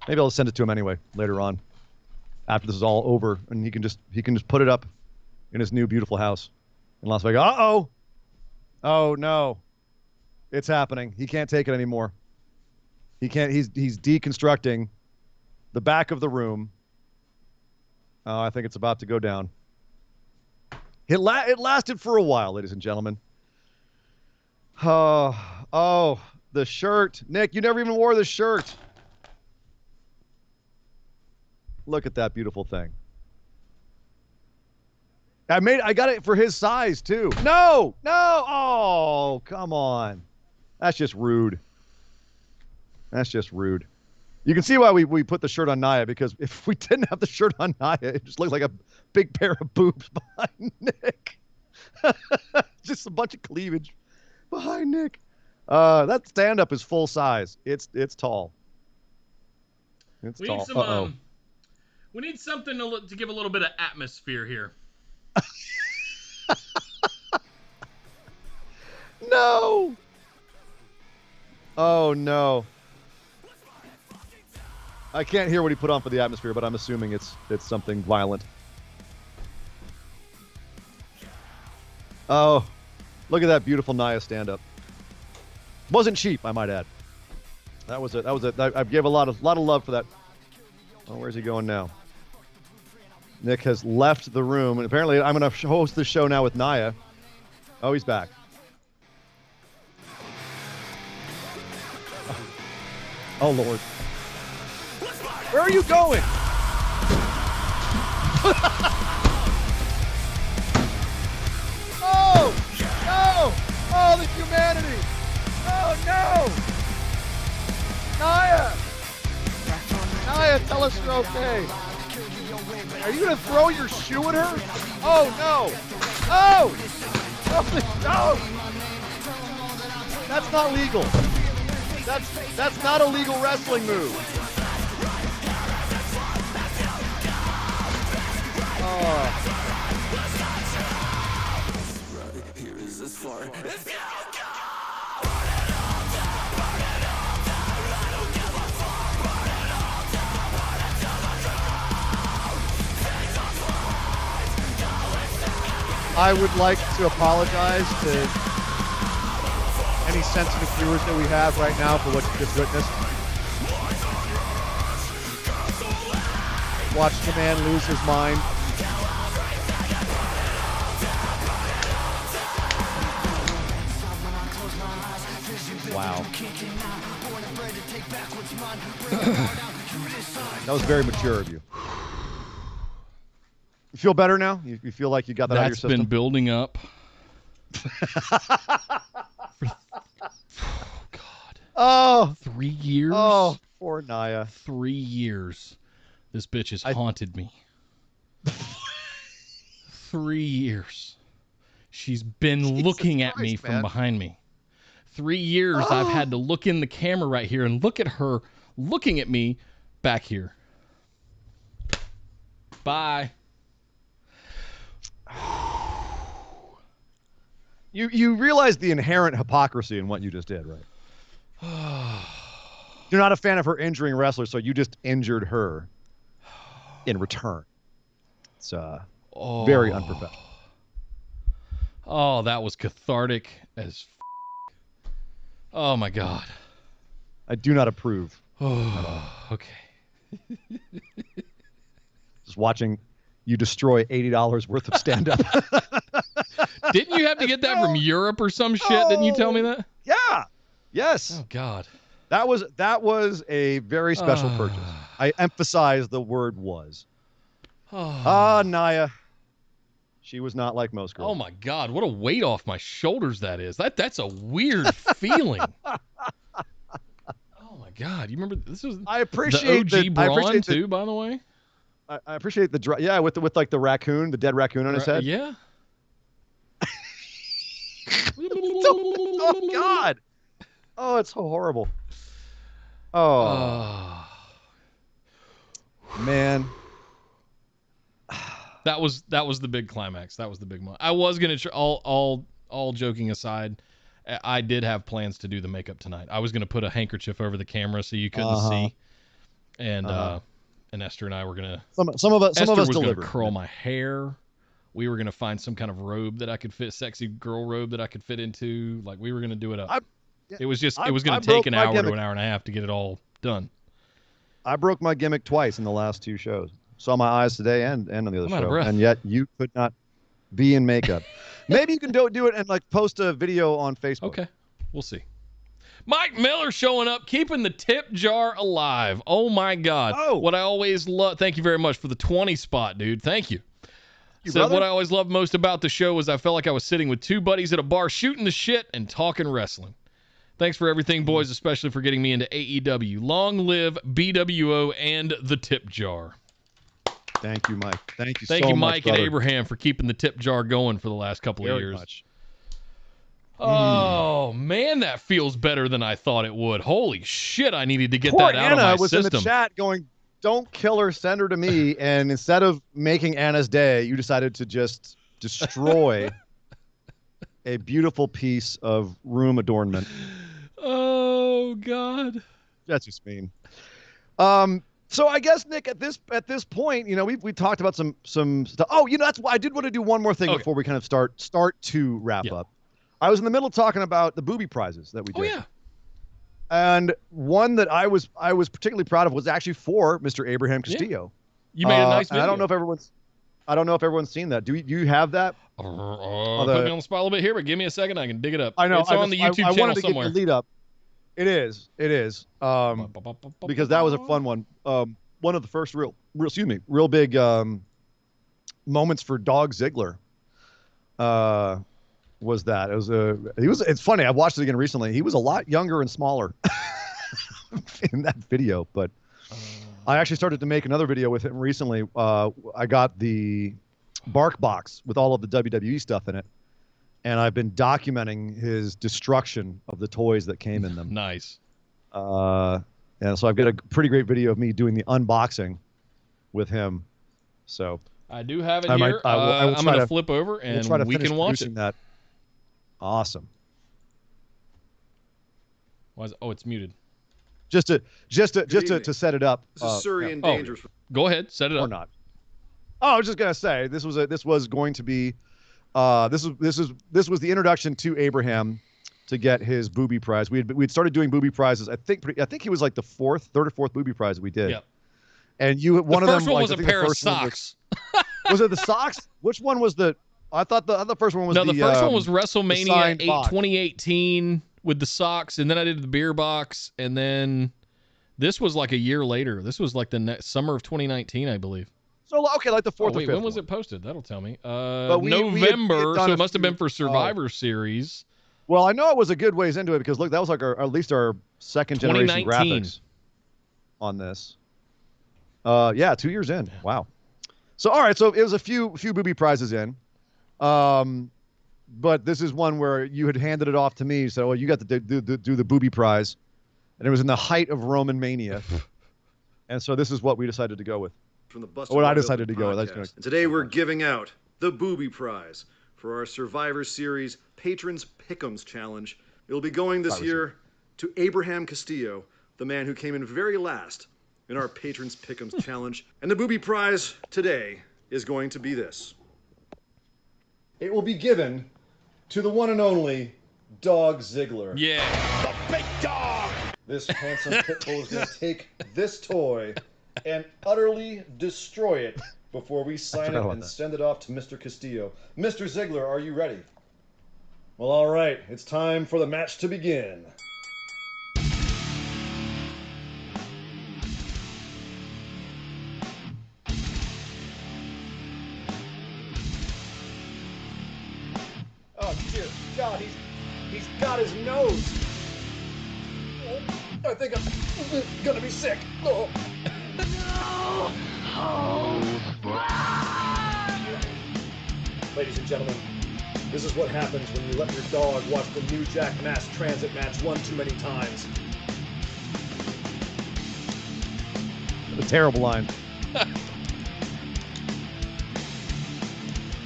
maybe I'll send it to him anyway later on after this is all over, and he can just put it up in his new beautiful house in Las Vegas. Uh-oh. Oh, no. It's happening. He can't take it anymore. He can't. He's deconstructing the back of the room. Oh, I think it's about to go down. It lasted for a while, ladies and gentlemen. Oh, the shirt. Nick, you never even wore the shirt. Look at that beautiful thing. I got it for his size too. No. Oh, come on. That's just rude. You can see why we put the shirt on Nia, because if we didn't have the shirt on Nia, it just looked like a big pair of boobs behind Nick. Just a bunch of cleavage behind Nick. That stand-up is full size. It's tall. It's tall. We need something to give a little bit of atmosphere here. No. Oh no. I can't hear what he put on for the atmosphere, but I'm assuming it's something violent. Oh, look at that beautiful Nia stand-up. Wasn't cheap, I might add. That was it. I gave a lot of love for that. Oh, where's he going now? Nick has left the room, and apparently I'm going to host the show now with Nia. Oh, he's back. Oh, Lord. Where are you going? Oh, no! Oh, the humanity! Oh, no! Nia, tell us you're okay. Are you going to throw your shoe at her? Oh, no! Oh! No! That's not legal. That's not a legal wrestling move. I would like to apologize to any sensitive viewers that we have right now for what you just witnessed. Watched the man lose his mind. Wow. That was very mature of you. You feel better now? You feel like you got that out of your system? That's been building up. Oh, 3 years? Oh, poor Nia. 3 years. This bitch has haunted me. 3 years. She's been looking at me from behind me. 3 years I've had to look in the camera right here and look at her looking at me back here. Bye. You realize the inherent hypocrisy in what you just did, right? You're not a fan of her injuring wrestlers, so you just injured her in return. It's very unprofessional. Oh, that was cathartic as Oh my God. I do not approve. Okay. Just watching you destroy $80 worth of stand-up. Didn't you have to get that from Europe or some shit? Didn't you tell me that? Yeah. Yes. Oh God. That was a very special purchase. I emphasize the word was. Naya. She was not like most girls. Oh my God, what a weight off my shoulders that is. That's a weird feeling. Oh my God, you remember this was I appreciate the OG Braun too, by the way. I appreciate with like the raccoon, the dead raccoon on his head. Yeah. Oh God. Oh, it's so horrible. Oh. Man. That was the big climax. That was the big moment. I was gonna all joking aside, I did have plans to do the makeup tonight. I was gonna put a handkerchief over the camera so you couldn't see, and Esther and I were gonna. Some of us was delivered. Gonna curl my hair. We were gonna find some kind of robe that I could fit, sexy girl robe that I could fit into. Like we were gonna do it up. It was gonna take an hour to an hour and a half to get it all done. I broke my gimmick twice in the last 2 shows. Saw my eyes today and on the other show, and yet you could not be in makeup. Maybe you can do it and like post a video on Facebook. Okay, we'll see. Mike Miller showing up, keeping the tip jar alive. Oh my God! Oh. What I always love. Thank you very much for the 20 spot, dude. Thank you. So what I always loved most about the show was I felt like I was sitting with 2 buddies at a bar shooting the shit and talking wrestling. Thanks for everything, boys, especially for getting me into AEW. Long live BWO and the tip jar. Thank you, Mike. Thank you so much, Thank you, Mike brother. and Abraham, for keeping the tip jar going for the last couple of years. Much. Oh, man, that feels better than I thought it would. Holy shit, I needed to get Poor that out Anna of my was system. in the chat going, don't kill her, send her to me. And instead of making Anna's day, you decided to just destroy a beautiful piece of room adornment. Oh, God. That's just mean. So I guess, Nick, at this point, you know, we talked about some stuff. Oh, you know, that's why I did want to do one more thing before we kind of start to wrap up. I was in the middle talking about the booby prizes that we did. Oh yeah. And one that I was particularly proud of was actually for Mr. Abraham Castillo. Yeah. You made a nice video. I don't know if everyone's seen that. Do you have that? Put me on the spot a little bit here, but give me a second. I can dig it up. I know. It's on the YouTube channel wanted to somewhere. Get the lead up. It is. Because that was a fun one. One of the first real big moments for Dog Ziggler. Was that it's funny. I watched it again recently. He was a lot younger and smaller in that video, but I actually started to make another video with him recently. I got the Bark Box with all of the WWE stuff in it, and I've been documenting his destruction of the toys that came in them. Nice. And so I've got a pretty great video of me doing the unboxing with him. So I do have it here. I'm going to flip over and we can watch it. That. Awesome. It's muted. Just to set it up. This is Surrey and dangerous. Go ahead, set it up. Or not. Oh, I was just gonna say this was going to be, this was the introduction to Abraham to get his booby prize. We'd started doing booby prizes. I think he was like the third or fourth booby prize we did. Yep. And the first one was a pair of socks. Was it the socks? Which one was the? I thought the first one was the first one was WrestleMania 2018 with the socks, and then I did the beer box, and then this was like a year later. This was like the summer of 2019, I believe. So okay, like the fourth or fifth. When was it posted? That'll tell me. November, so it must have been for Survivor Series. Well, I know it was a good ways into it because look, that was like at least our second generation graphics on this. 2 years in. Wow. So all right, so it was a few booby prizes in, but this is one where you had handed it off to me. So well, you got to do the booby prize, and it was in the height of Roman mania, and so this is what we decided to go with. From the Busted What I Wide decided to Open go with. podcast. And today we're giving out the Booby Prize for our Survivor Series Patrons Pick'ems Challenge. It'll be going this year to Abraham Castillo, the man who came in very last in our Patrons Pick'ems Challenge. And the Booby Prize today is going to be this. It will be given to the one and only Dog Ziggler. Yeah. The big dog! This handsome pit bull is going to take this toy and utterly destroy it before we sign it and send it off to Mr. Castillo. Mr. Ziggler, are you ready? Well, all right. It's time for the match to begin. Oh, dear God, he's got his nose. Oh, I think I'm gonna be sick. Oh. Ladies and gentlemen, this is what happens when you let your dog watch the New Jack Mass Transit match one too many times. A terrible line.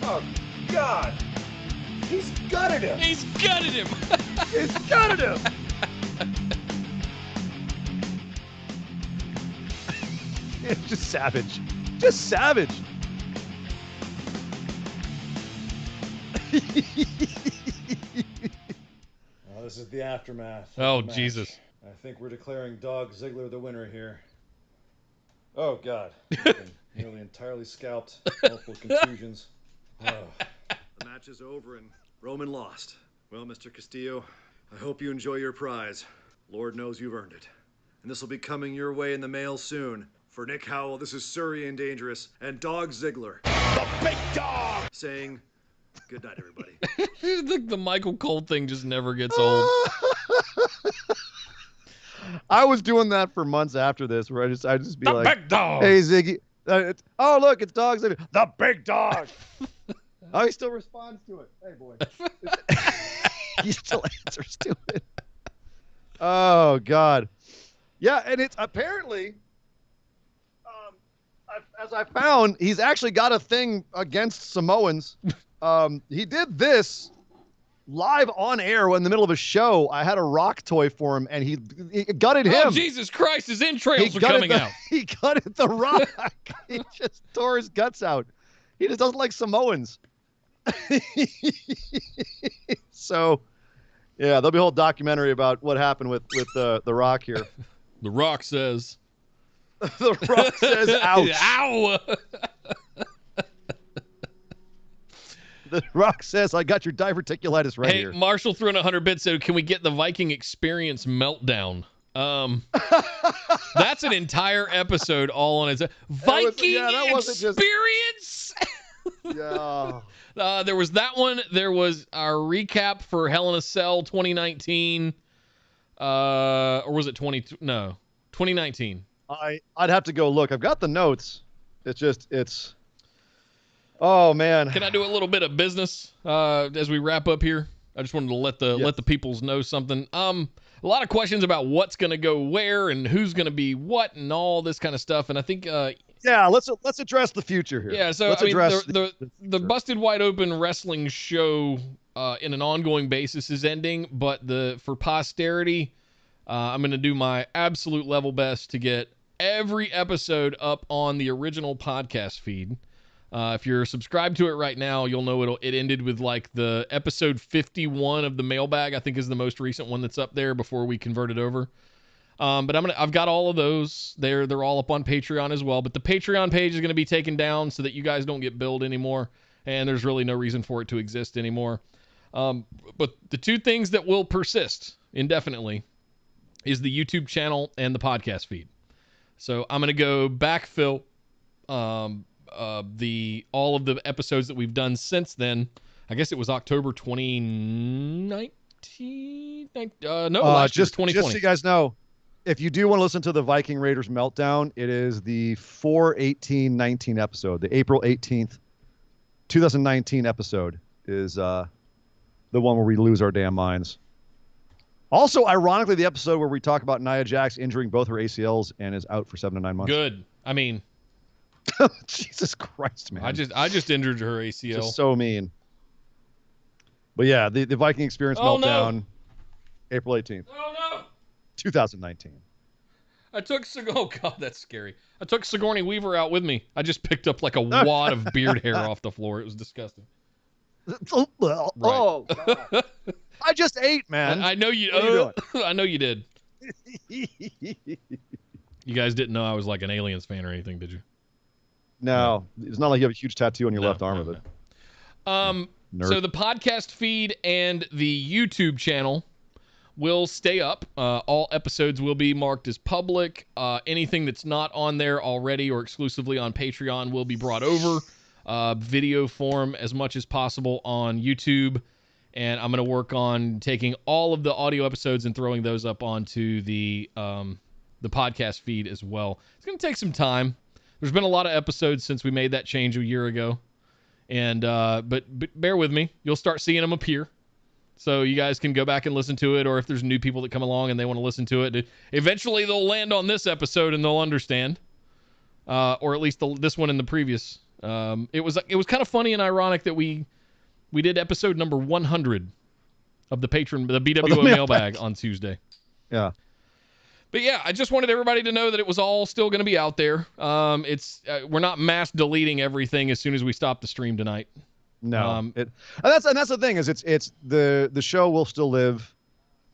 Oh, God! He's gutted him! He's gutted him! He's gutted him! It's just savage. Just savage. Well, this is the aftermath. Oh, of the match. Jesus. I think we're declaring Dog Ziggler the winner here. Oh, God. Nearly entirely scalped. Multiple contusions. Oh. The match is over and Roman lost. Well, Mr. Castillo, I hope you enjoy your prize. Lord knows you've earned it. And this will be coming your way in the mail soon. For Nick Howell, this is Surrey and Dangerous, and Dog Ziggler, the big dog, saying good night, everybody. The Michael Cole thing just never gets old. I was doing that for months after this, where I just be The like, big dog. "Hey Ziggy, oh look, it's Dog Ziggler, the big dog." Oh, he still responds to it. Hey boy, he still answers to it. Oh God, yeah, and it's apparently. As I found, he's actually got a thing against Samoans. He did this live on air in the middle of a show. I had a Rock toy for him, and he gutted him. Oh, Jesus Christ, his entrails are coming out. He gutted the Rock. He just tore his guts out. He just doesn't like Samoans. So, yeah, there'll be a whole documentary about what happened with the Rock here. The Rock says... The Rock says, ouch. Ow! The Rock says, I got your diverticulitis right here. Hey, Marshall threw in 100 bits, so can we get the Viking Experience meltdown? That's an entire episode all on its own. Viking Experience? Yeah. There was that one. There was our recap for Hell in a Cell 2019. Or was it 2019. I'd have to go look. I've got the notes. It's oh man. Can I do a little bit of business as we wrap up here? I just wanted to let the peoples know something. A lot of questions about what's going to go where and who's going to be what and all this kind of stuff. And I think yeah, let's address the future here. Yeah, so let's address the Busted Wide Open Wrestling show in an ongoing basis is ending, but for posterity, I'm going to do my absolute level best to get every episode up on the original podcast feed. If you're subscribed to it right now, you'll know it ended with like the episode 51 of the mailbag, I think is the most recent one that's up there before we convert it over. But I've got all of those. They're all up on Patreon as well. But the Patreon page is going to be taken down so that you guys don't get billed anymore, and there's really no reason for it to exist anymore. But the two things that will persist indefinitely is the YouTube channel and the podcast feed. So I'm going to go backfill all of the episodes that we've done since then. I guess it was October 2019. Last year, 2020. Just so you guys know, if you do want to listen to the Viking Raiders meltdown, it is the 4/18/19 episode. The April 18th, 2019 episode is the one where we lose our damn minds. Also, ironically, the episode where we talk about Nia Jax injuring both her ACLs and is out for 7 to 9 months. Good. I mean, Jesus Christ, man. I just injured her ACL. Just so mean. But yeah, the Viking Experience meltdown, April 18th. Oh no! 2019. I took oh god, that's scary. I took Sigourney Weaver out with me. I just picked up like a wad of beard hair off the floor. It was disgusting. Oh, God. I just ate, man. I know you. What are you doing? I know you did. You guys didn't know I was like an Aliens fan or anything, did you? No, it's not like you have a huge tattoo on your left arm of it. So the podcast feed and the YouTube channel will stay up. All episodes will be marked as public. Anything that's not on there already or exclusively on Patreon will be brought over. Video form as much as possible on YouTube. And I'm going to work on taking all of the audio episodes and throwing those up onto the podcast feed as well. It's going to take some time. There's been a lot of episodes since we made that change a year ago. And but bear with me. You'll start seeing them appear. So you guys can go back and listen to it, or if there's new people that come along and they want to listen to it, eventually they'll land on this episode and they'll understand. Or at least this one in the previous. It was kind of funny and ironic that we did episode number 100 of the BWO mailbag on Tuesday. Yeah. But yeah, I just wanted everybody to know that it was all still going to be out there. We're not mass deleting everything as soon as we stop the stream tonight. No. And that's the thing is it's the show will still live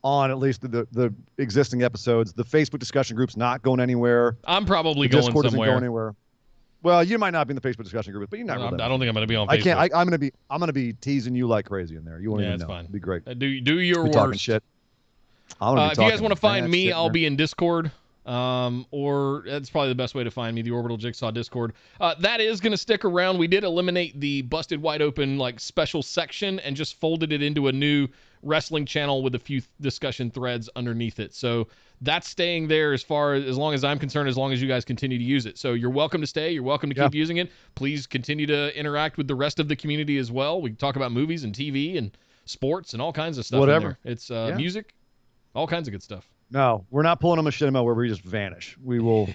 on at least the existing episodes. The Facebook discussion group's not going anywhere. I'm probably the going Discord somewhere. Isn't going anywhere. Well, you might not be in the Facebook discussion group, but you're not. No, really I don't think I'm going to be on Facebook. I'm gonna be teasing you like crazy in there. You won't even know. Fine. It'd be great. Do your worst. Talking shit. If you guys want to find me, I'll be in Discord. Or that's probably the best way to find me, the Orbital Jigsaw Discord. That is going to stick around. We did eliminate the Busted Wide Open like special section and just folded it into a new wrestling channel with a few discussion threads underneath it. So that's staying there as long as I'm concerned, as long as you guys continue to use it. So you're welcome to stay. You're welcome to keep using it. Please continue to interact with the rest of the community as well. We can talk about movies and TV and sports and all kinds of stuff. Whatever. In there. It's music, all kinds of good stuff. No, we're not pulling a machinima where we just vanish. We will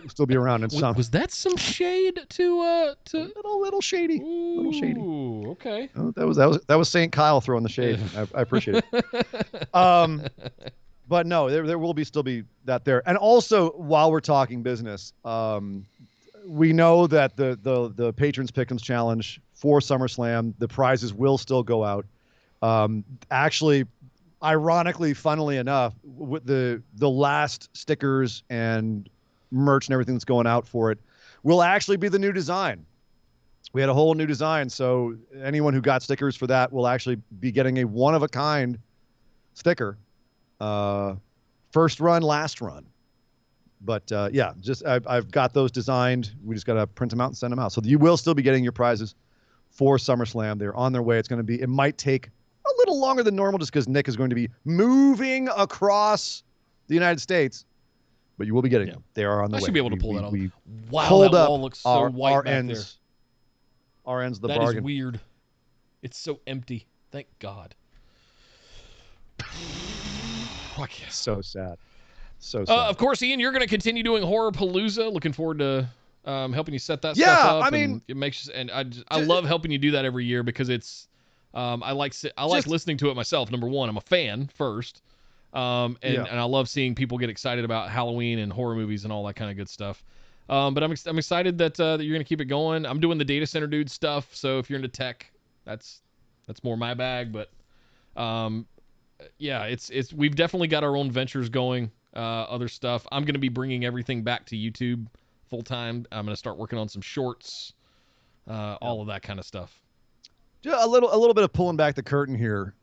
still be around in some. Was that some shade to a little shady? Ooh, little shady. Okay. Oh, that was St. Kyle throwing the shade. I appreciate it. But no, there will still be that there. And also, while we're talking business, we know that the Patrons Pick'ems Challenge for SummerSlam, the prizes will still go out. Actually, ironically, funnily enough, with the last stickers and merch and everything that's going out for it will actually be the new design. We had a whole new design, so anyone who got stickers for that will actually be getting a one-of-a-kind sticker. First run, last run. But yeah, just I've got those designed. We just got to print them out and send them out. So you will still be getting your prizes for SummerSlam. They're on their way. It might take a little longer than normal just because Nick is going to be moving across the United States, but you will be getting them. They are on the way. I should be able to pull that off. Wow, pulled that up wall looks so white back ends, there. Our ends of the bargain. That is weird. It's so empty. Thank God. So sad. So sad. Of course, Ian, you're going to continue doing Horror Palooza. Looking forward to helping you set that stuff up. I mean, it makes I love helping you do that every year because it's I like listening to it myself. Number one, I'm a fan first, and I love seeing people get excited about Halloween and horror movies and all that kind of good stuff. But I'm excited that you're going to keep it going. I'm doing the data center dude stuff, so if you're into tech, that's more my bag. But yeah, it's we've definitely got our own ventures going. Other stuff. I'm going to be bringing everything back to YouTube full time. I'm going to start working on some shorts, all of that kind of stuff. A little bit of pulling back the curtain here.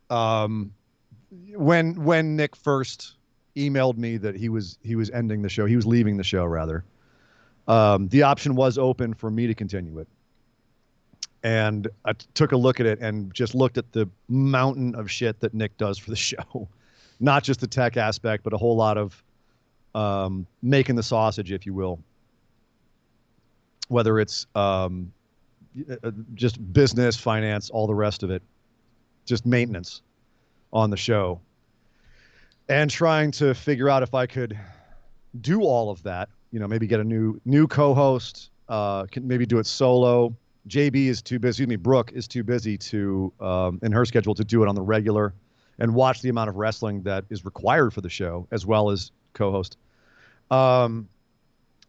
When Nick first emailed me that he was ending the show, he was leaving the show rather. The option was open for me to continue it, and I took a look at it and just looked at the mountain of shit that Nick does for the show, not just the tech aspect, but a whole lot of making the sausage, if you will. Whether it's just business, finance, all the rest of it, just maintenance on the show. And trying to figure out if I could do all of that, maybe get a new co-host, can maybe do it solo. JB is too busy, Brooke is too busy to, in her schedule, to do it on the regular and watch the amount of wrestling that is required for the show, as well as co-host. I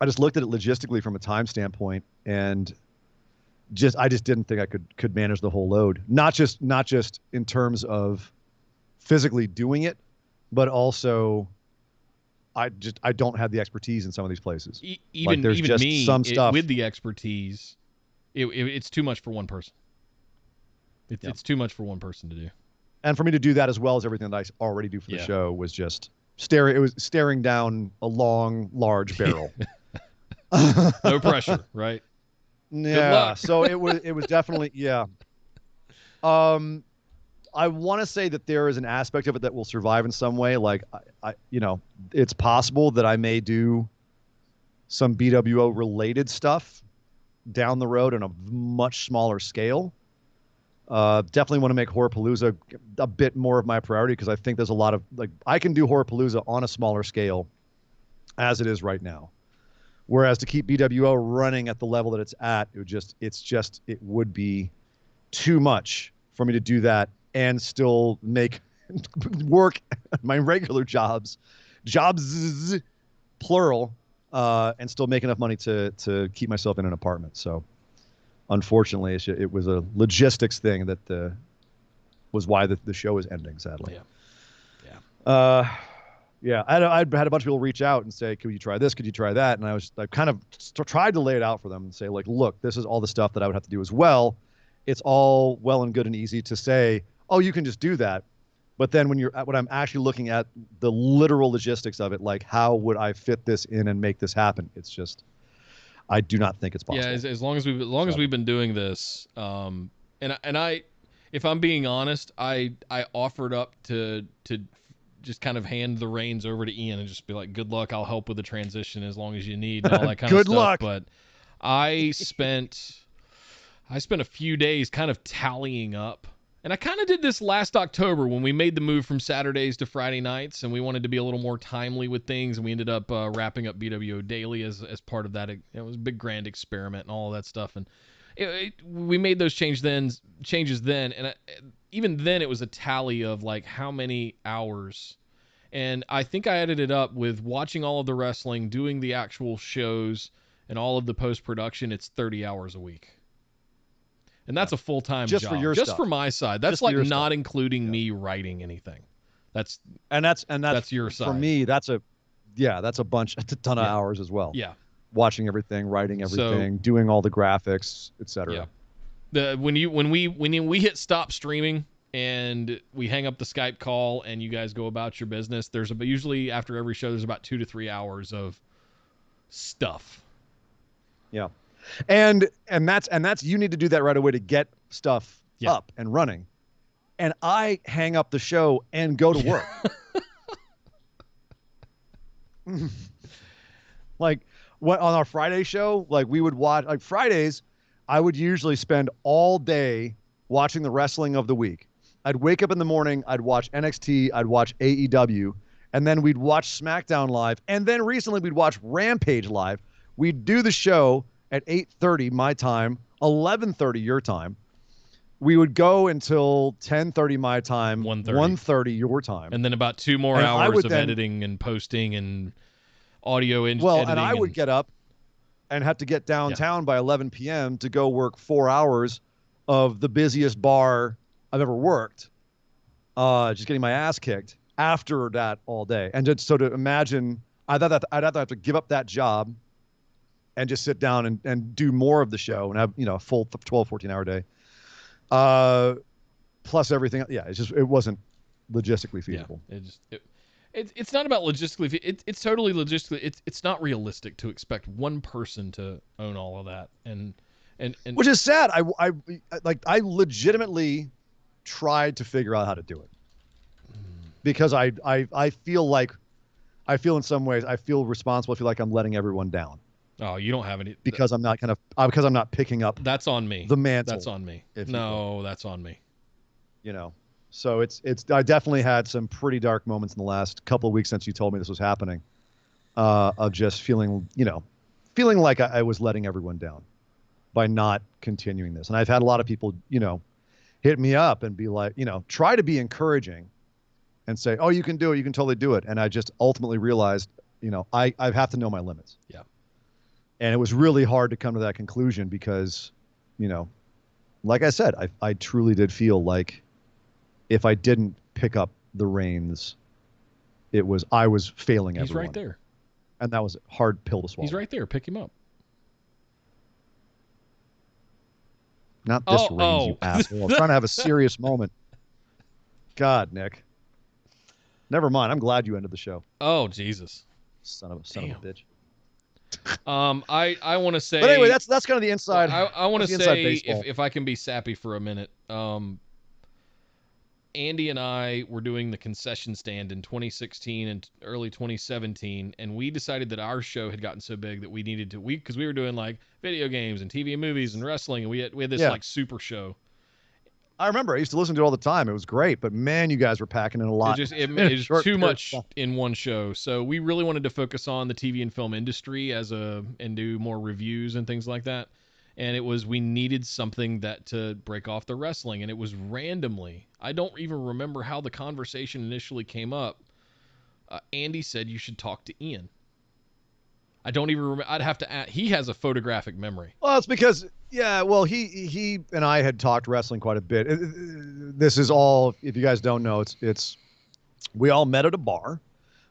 just looked at it logistically from a time standpoint, and I just didn't think I could manage the whole load. Not just in terms of physically doing it, but also I don't have the expertise in some of these places. Even just me, some stuff with the expertise, it's too much for one person. It's too much for one person to do. And for me to do that as well as everything that I already do for the show was just staring. It was staring down a long, large barrel. No pressure, right? Yeah. So it was definitely I want to say that there is an aspect of it that will survive in some way. Like it's possible that I may do some BWO related stuff down the road on a much smaller scale. Definitely want to make Horrorpalooza a bit more of my priority, because I think there's a lot of I can do Horrorpalooza on a smaller scale as it is right now. Whereas to keep BWO running at the level that it's at, it would be too much for me to do that and still make work my regular jobs plural, and still make enough money to keep myself in an apartment. So unfortunately, it was a logistics thing that was why the show is ending, sadly. I had a bunch of people reach out and say, could you try this? Could you try that? And I kind of tried to lay it out for them and say, look, this is all the stuff that I would have to do as well. It's all well and good and easy to say, oh, you can just do that. But then when I'm actually looking at the literal logistics of it, how would I fit this in and make this happen? It's just, I do not think it's possible. Yeah, as long as we've been doing this, and I, if I'm being honest, I offered up to just kind of hand the reins over to Ian and just be like, good luck, I'll help with the transition as long as you need and all that kind of stuff. Good luck. But I spent a few days kind of tallying up. And I kind of did this last October when we made the move from Saturdays to Friday nights, and we wanted to be a little more timely with things, and we ended up wrapping up BWO Daily as part of that. It was a big grand experiment and all of that stuff. And we made those changes then, and even then it was a tally of how many hours. And I think I added it up with watching all of the wrestling, doing the actual shows, and all of the post-production. It's 30 hours a week. And that's a full-time job. For your just stuff. For my side. That's not stuff. Including me writing anything. That's your side. For me, that's a bunch, a ton of hours as well. Yeah. Watching everything, writing everything, doing all the graphics, etc. Yeah. When we hit stop streaming and we hang up the Skype call and you guys go about your business, usually after every show there's about 2 to 3 hours of stuff. Yeah. And that's you need to do that right away to get stuff up and running. And I hang up the show and go to work. What on our Friday show, we would watch Fridays, I would usually spend all day watching the wrestling of the week. I'd wake up in the morning, I'd watch NXT, I'd watch AEW, and then we'd watch SmackDown live, and then recently we'd watch Rampage live. We'd do the show at 8:30 my time, 11:30 your time. We would go until 10:30 my time, 1:30 your time. And then about 2 more hours of editing and posting and audio editing. And I would get up and have to get downtown by 11 p.m. to go work 4 hours of the busiest bar I've ever worked, just getting my ass kicked after that all day. And just so to imagine, I'd have to give up that job and just sit down and do more of the show and have, a full 12, 14-hour day. Plus everything. Yeah, it wasn't logistically feasible. Yeah, it's not about logistically. It's totally logistically. It's not realistic to expect one person to own all of that. And which is sad. I legitimately tried to figure out how to do it because I feel like I feel in some ways I feel responsible. I feel like I'm letting everyone down. Oh, you don't have any because I'm not picking up. That's on me. The mantle. That's on me. No, that's on me. So it's I definitely had some pretty dark moments in the last couple of weeks since you told me this was happening. Of just feeling like I was letting everyone down by not continuing this. And I've had a lot of people, hit me up and be like, try to be encouraging and say, oh, you can do it. You can totally do it. And I just ultimately realized, I have to know my limits. Yeah. And it was really hard to come to that conclusion because, like I said, I truly did feel like if I didn't pick up the reins, I was failing everyone. He's right there. And that was a hard pill to swallow. He's right there. Pick him up. Not this reins, you asshole. I'm trying to have a serious moment. God, Nick. Never mind. I'm glad you ended the show. Oh, Jesus. Son of a bitch. I want to say. But anyway, that's kind of the inside. I want to say, if I can be sappy for a minute, Andy and I were doing the concession stand in 2016 and early 2017, and we decided that our show had gotten so big that we needed to because we were doing like video games and TV and movies and wrestling, and we had this like super show. I remember I used to listen to it all the time. It was great, but man, you guys were packing in a lot. It's too much in one show. So we really wanted to focus on the TV and film industry and do more reviews and things like that. And we needed something to break off the wrestling. And it was randomly, I don't even remember how the conversation initially came up. Andy said you should talk to Ian. I don't even remember. I'd have to ask. He has a photographic memory. Well, it's because, he and I had talked wrestling quite a bit. This is all, if you guys don't know, we all met at a bar.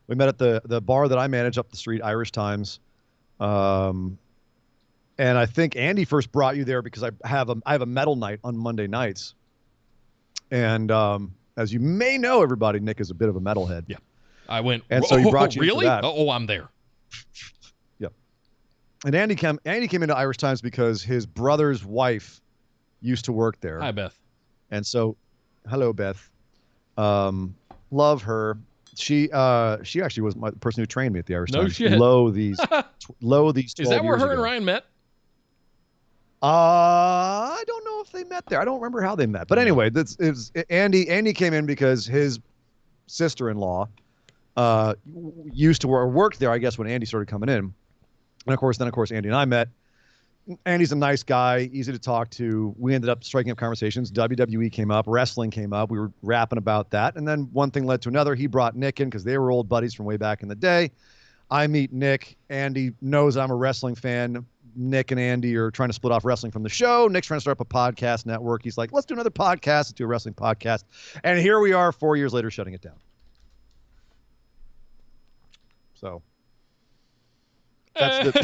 We met at the bar that I manage up the street, Irish Times. And I think Andy first brought you there because I have a metal night on Monday nights. And as you may know, everybody, Nick is a bit of a metalhead. Yeah. I went, and so he brought you really? to that. Oh, I'm there. Yep. And Andy came into Irish Times because his brother's wife used to work there. Hi, Beth. And so, hello, Beth. Love her. She actually was the person who trained me at the Irish Times. No shit. Low these 12 Is that where her ago. and Ryan met? I don't know if they met there. I don't remember how they met. But anyway, Andy came in because his sister-in-law used to work there, I guess, when Andy started coming in. And of course, Andy and I met. Andy's a nice guy, easy to talk to. We ended up striking up conversations. WWE came up, wrestling came up. We were rapping about that. And then one thing led to another. He brought Nick in because they were old buddies from way back in the day. I meet Nick. Andy knows I'm a wrestling fan. Nick and Andy are trying to split off wrestling from the show. Nick's trying to start up a podcast network. He's like, let's do another podcast. Let's do a wrestling podcast. And here we are 4 years later shutting it down. So that's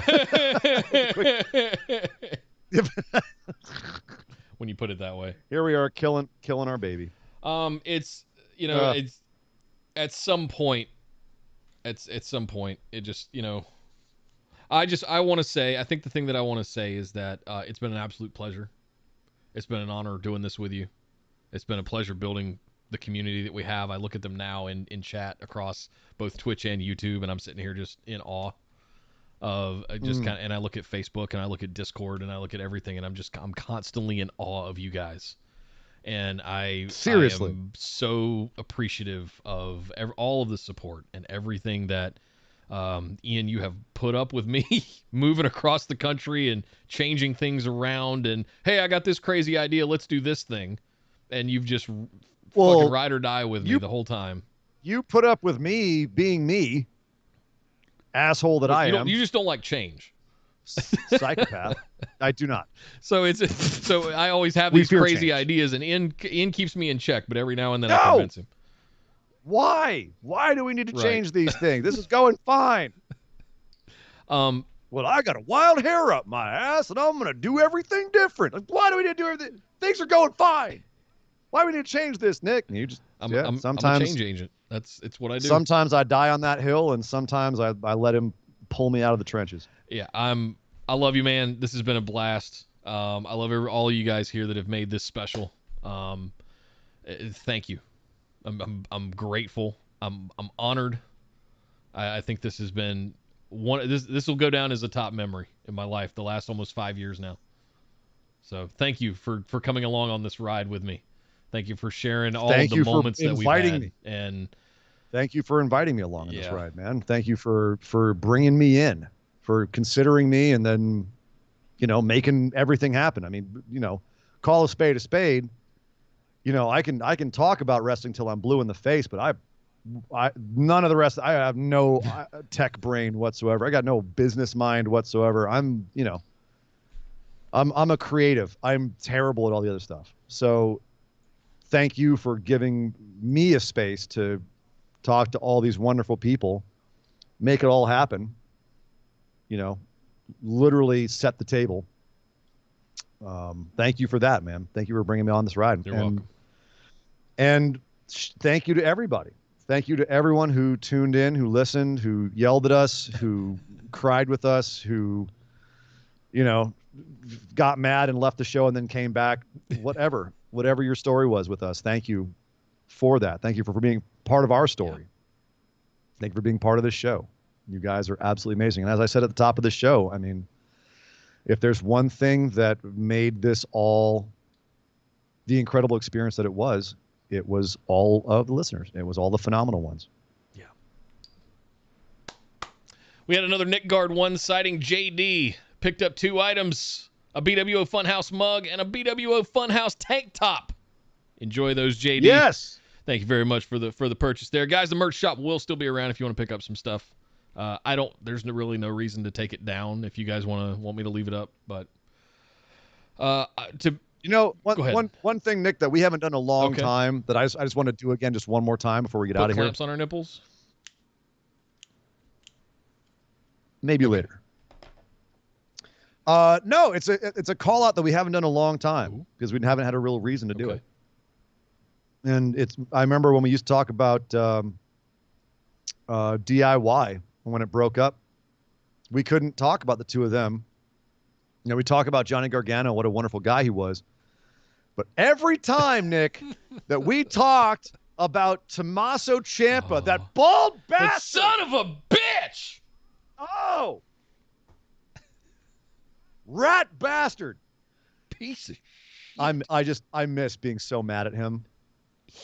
when you put it that way. Here we are killing our baby. It's it's at some point it just I want to say, I think the thing that I want to say is that it's been an absolute pleasure. It's been an honor doing this with you. It's been a pleasure building the community that we have. I look at them now in chat across both Twitch and YouTube, and I'm sitting here just in awe of and I look at Facebook and I look at Discord and I look at everything, and I'm constantly in awe of you guys. And I am so appreciative of all of the support and everything that Ian, you have put up with me moving across the country and changing things around, and hey, I got this crazy idea, let's do this thing, and you've just fucking ride or die with me the whole time. You put up with me being me, asshole that I am. You just don't like change. Psychopath. I do not. So I always have these crazy ideas, and Ian keeps me in check, but every now and then I convince him. Why? Why do we need to change these things? This is going fine. Well, I got a wild hair up my ass, and I'm going to do everything different. Like, why do we need to do everything? Things are going fine. Why do we need to change this, Nick? And you just sometimes I'm a change agent. It's what I do. Sometimes I die on that hill, and sometimes I let him pull me out of the trenches. Yeah, I love you, man. This has been a blast. I love all of you guys here that have made this special. Thank you. I'm grateful. I'm honored I think this has been this will go down as a top memory in my life the last almost 5 years now. So thank you for coming along on this ride with me. Thank you for sharing all of the moments that we've had. Me. And thank you for inviting me along on this ride, man. Thank you for bringing me in, for considering me, and then, making everything happen. I mean, call a spade a spade. I can talk about wrestling till I'm blue in the face, but I none of the rest. I have no tech brain whatsoever. I got no business mind whatsoever. I'm a creative. I'm terrible at all the other stuff. So thank you for giving me a space to talk to all these wonderful people, make it all happen, literally set the table. Thank you for that, man. Thank you for bringing me on this ride. You're welcome. And thank you to everybody. Thank you to everyone who tuned in, who listened, who yelled at us, who cried with us, who, got mad and left the show and then came back. Whatever your story was with us. Thank you for that. Thank you for being part of our story. Thank you for being part of this show. You guys are absolutely amazing. And as I said at the top of the show, I mean, if there's one thing that made this all the incredible experience that it was all of the listeners. It was all the phenomenal ones. Yeah. We had another Nick Guard 1 sighting. JD picked up 2 items, a BWO Funhouse mug and a BWO Funhouse tank top. Enjoy those, JD. Yes. Thank you very much for the purchase there. Guys, the merch shop will still be around if you want to pick up some stuff. There's really no reason to take it down if you guys want me to leave it up, but one thing, Nick, that we haven't done in a long time that I just want to do again just one more time before we get out of here. Clamps on our nipples? Maybe later. No, it's a call out that we haven't done in a long time because we haven't had a real reason to do it. And I remember when we used to talk about DIY when it broke up, we couldn't talk about the two of them. We talk about Johnny Gargano, what a wonderful guy he was. But every time, Nick, that we talked about Tommaso Ciampa, that bald bastard, son of a bitch! Oh! Rat bastard. Piece of shit. I miss being so mad at him.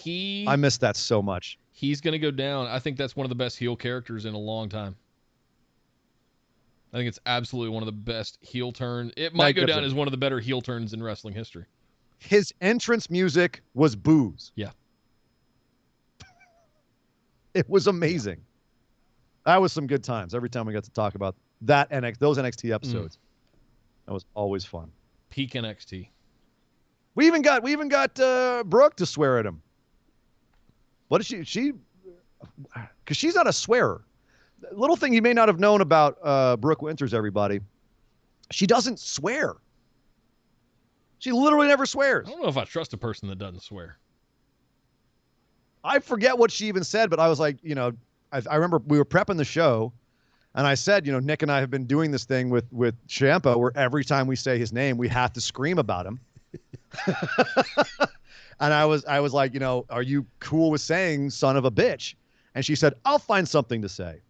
I miss that so much. He's going to go down. I think that's one of the best heel characters in a long time. I think it's absolutely one of the best heel turns. It might go down as one of the better heel turns in wrestling history. His entrance music was booze. Yeah. It was amazing. That was some good times every time we got to talk about those NXT episodes. That was always fun. Peak NXT. We even got Brooke to swear at him. What is she? Because she's not a swearer. Little thing you may not have known about Brooke Winters, everybody. She doesn't swear. She literally never swears. I don't know if I trust a person that doesn't swear. I forget what she even said, but I was like, I remember we were prepping the show, and I said, Nick and I have been doing this thing with Ciampa where every time we say his name, we have to scream about him. And I was like, are you cool with saying son of a bitch? And she said, I'll find something to say.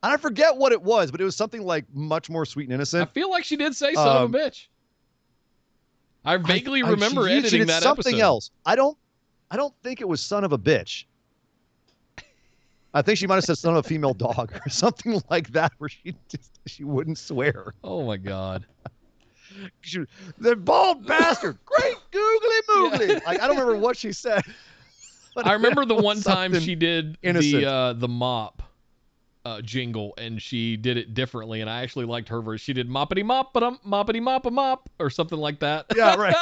And I forget what it was, but it was something like much more sweet and innocent. I feel like she did say son of a bitch. I vaguely remember editing that something episode. Else. I don't think it was son of a bitch. I think she might have said son of a female dog or something like that, where she wouldn't swear. Oh my God. The bald bastard. Great googly moogly. Yeah. I don't remember what she said. I remember the one time she did the mop jingle, and she did it differently, and I actually liked her version. She did moppity mop, moppity mop a mop, or something like that. Yeah, right.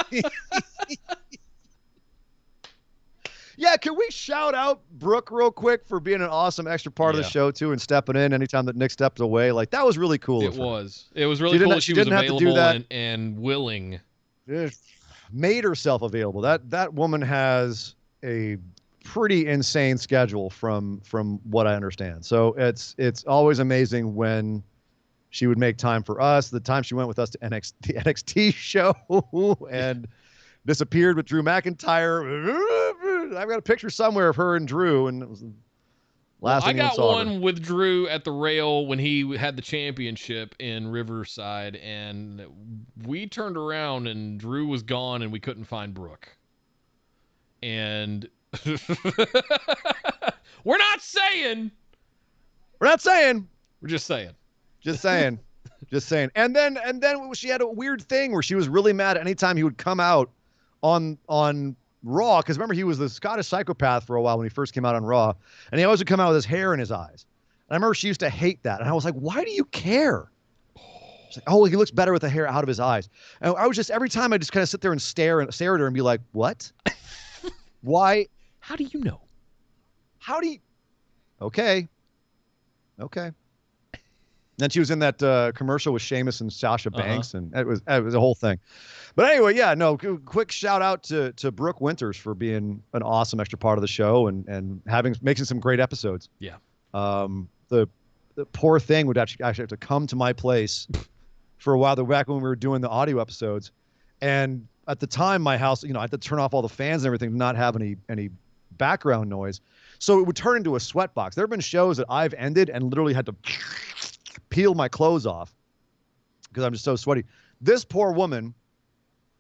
Yeah, can we shout out Brooke real quick for being an awesome extra part of the show too, and stepping in anytime that Nick stepped away? Like, that was really cool. It was really cool that she was available and willing. Made herself available. That woman has a pretty insane schedule from what I understand. So it's always amazing when she would make time for us. The time she went with us to the NXT show and disappeared with Drew McIntyre. I've got a picture somewhere of her and Drew, and it was Last I anyone got saw one her. with Drew at the rail when he had the championship in Riverside, and we turned around and Drew was gone and we couldn't find Brooke. And we're not saying. We're not saying. We're just saying. Just saying. Just saying. And then she had a weird thing where she was really mad anytime he would come out on Raw, because remember, he was the Scottish psychopath for a while when he first came out on Raw, and he always would come out with his hair in his eyes. And I remember she used to hate that, and I was like, why do you care? She's like, oh, he looks better with the hair out of his eyes. And I was just, every time I just kind of sit there and stare at her and be like, what? Why? How do you know? How do you? Okay. Then she was in that commercial with Sheamus and Sasha Banks, and it was a whole thing. But anyway, yeah, no, quick shout out to Brooke Winters for being an awesome extra part of the show and making some great episodes. Yeah. The poor thing would actually have to come to my place for a while. Back when we were doing the audio episodes, and at the time, my house, I had to turn off all the fans and everything to not have any background noise. So it would turn into a sweatbox. There have been shows that I've ended and literally had to peel my clothes off because I'm just so sweaty. This poor woman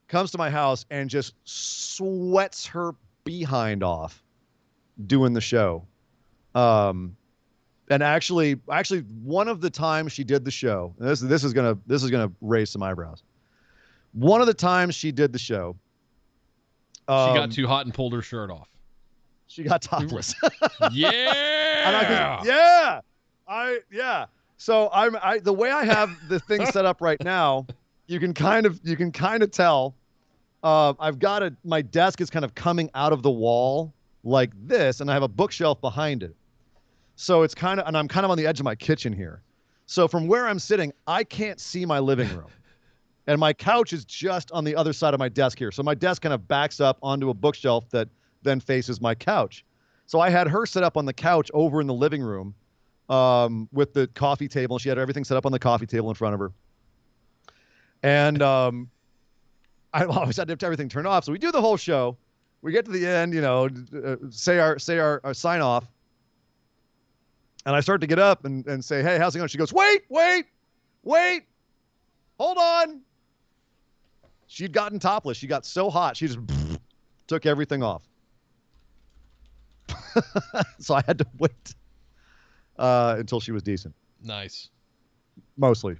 comes to my house and just sweats her behind off doing the show. And actually one of the times she did the show, this is gonna raise some eyebrows. One of the times she did the show, she got too hot and pulled her shirt off. She got topless. Yeah. Yeah. So the way I have the thing set up right now, you can kind of tell. I've got my desk is kind of coming out of the wall like this, and I have a bookshelf behind it. So it's and I'm kind of on the edge of my kitchen here. So from where I'm sitting, I can't see my living room. And my couch is just on the other side of my desk here. So my desk kind of backs up onto a bookshelf that then faces my couch. So I had her set up on the couch over in the living room with the coffee table. She had everything set up on the coffee table in front of her. And I always had to have everything turned off. So we do the whole show. We get to the end, say our sign off. And I start to get up and say, hey, how's it going? She goes, wait, hold on. She'd gotten topless. She got so hot, she just took everything off. So I had to wait until she was decent. Nice. Mostly.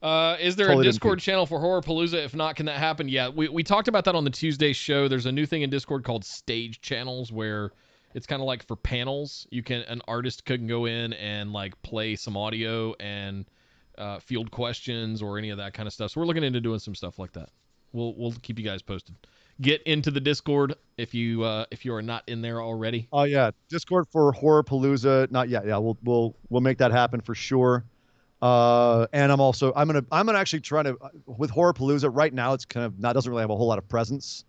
Is there a Discord channel for Horrorpalooza? If not, can that happen? Yeah, we talked about that on the Tuesday show. There's a new thing in Discord called stage channels where it's kind of like for panels. An artist can go in and like play some audio and field questions or any of that kind of stuff. So we're looking into doing some stuff like that. We'll keep you guys posted. Get into the Discord if you are not in there already. Oh yeah, Discord for Horrorpalooza. Not yet. Yeah, we'll make that happen for sure. And I'm gonna actually try to with Horrorpalooza right now. It's kind of doesn't really have a whole lot of presence.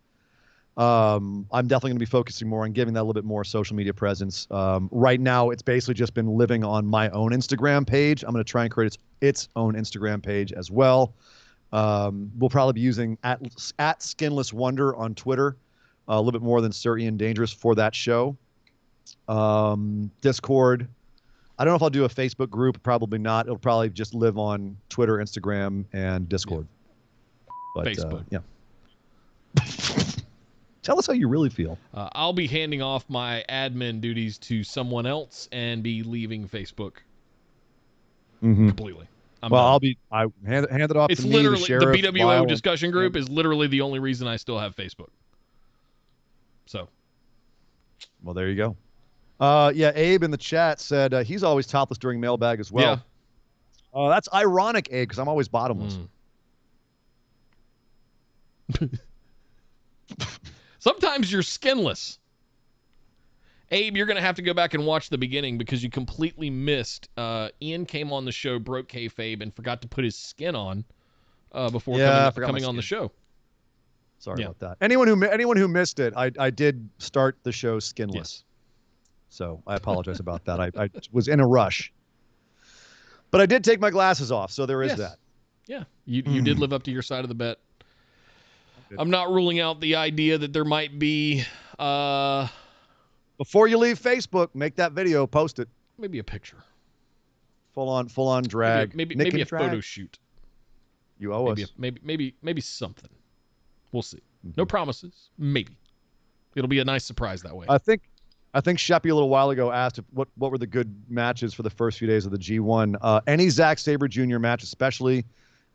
I'm definitely gonna be focusing more on giving that a little bit more social media presence. Right now, it's basically just been living on my own Instagram page. I'm gonna try and create its own Instagram page as well. We'll probably be using at Skinless Wonder on Twitter a little bit more than Sturdy and Dangerous for that show. Discord. I don't know if I'll do a Facebook group. Probably not. It'll probably just live on Twitter, Instagram, and Discord. Yeah. But, Facebook. Yeah. Tell us how you really feel. I'll be handing off my admin duties to someone else and be leaving Facebook completely. I hand it off it's to me, literally the sheriff, the BWO discussion group is literally the only reason I still have Facebook. So, well, there you go. Yeah, Abe in the chat said he's always topless during mailbag as well. Yeah. That's ironic, Abe, because I'm always bottomless. Sometimes you're skinless. Abe, you're going to have to go back and watch the beginning because you completely missed. Ian came on the show, broke kayfabe, and forgot to put his skin on before coming on the show. Sorry about that. Anyone who missed it, I did start the show skinless. Yes. So I apologize about that. I was in a rush. But I did take my glasses off, so there is that. Yeah, you did live up to your side of the bet. I'm not ruling out the idea that there might be Before you leave Facebook, make that video, post it. Maybe a picture. Full on drag. Maybe Nick a and drag. photo shoot. You owe us. Maybe something. We'll see. No promises. Maybe. It'll be a nice surprise that way. I think Sheppy a little while ago asked what were the good matches for the first few days of the G1. Any Zack Sabre Jr. match, especially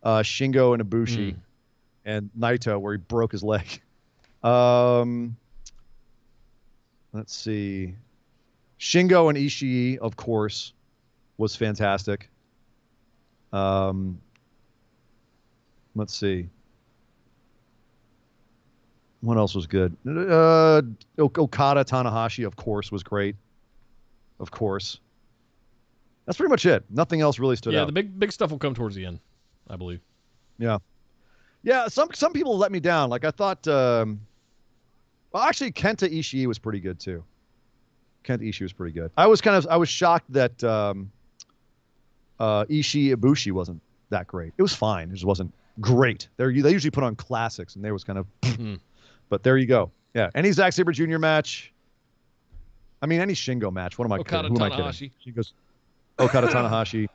Shingo and Ibushi and Naito, where he broke his leg. Let's see. Shingo and Ishii, of course, was fantastic. Let's see. What else was good? Okada Tanahashi, of course, was great. Of course. That's pretty much it. Nothing else really stood out. Yeah, the big stuff will come towards the end, I believe. Yeah. Yeah, some people let me down. Like I thought actually Kenta Ishii was pretty good too. Kenta Ishii was pretty good. I was shocked that Ishii Ibushi wasn't that great. It was fine. It just wasn't great. They usually put on classics, and they was kind of But there you go. Yeah. Any Zack Sabre Jr. match. I mean, any Shingo match. What am I kidding? Who am I kidding? Shingo's Okada Tanahashi.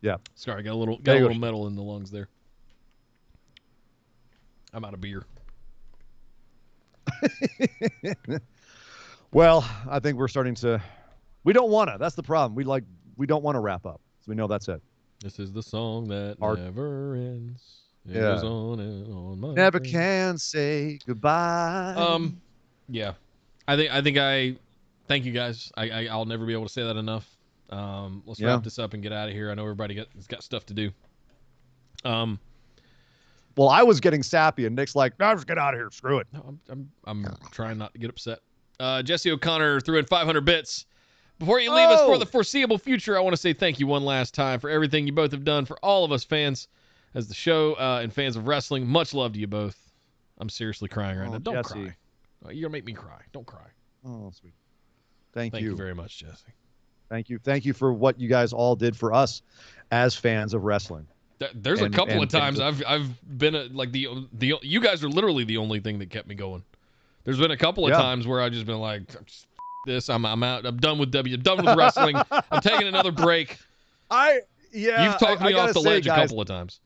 Yeah. Sorry, got a little metal in the lungs there. I'm out of beer. Well, I think we're starting to. We don't want to. That's the problem. We don't want to wrap up. So we know that's it. This is the song that never ends. It goes on and on. My Never friend. can say goodbye. Yeah. I thank you guys. I'll never be able to say that enough. Let's wrap this up and get out of here. I know everybody has got stuff to do. Well, I was getting sappy, and Nick's like, "No, just get out of here. Screw it." No, I'm trying not to get upset. Jesse O'Connor threw in 500 bits. Before you leave us for the foreseeable future, I want to say thank you one last time for everything you both have done for all of us fans as the show and fans of wrestling. Much love to you both. I'm seriously crying right now. Don't Jesse. cry. You're going to make me cry. Don't cry. Oh, sweet. Thank you. Thank you very much, Jesse. Thank you. Thank you for what you guys all did for us as fans of wrestling. There's a couple of times I've been you guys are literally the only thing that kept me going. There's been a couple of times where I've just been like, this, I'm out. I'm done with I'm done with wrestling. I'm taking another break. You've talked me off the ledge a couple of times.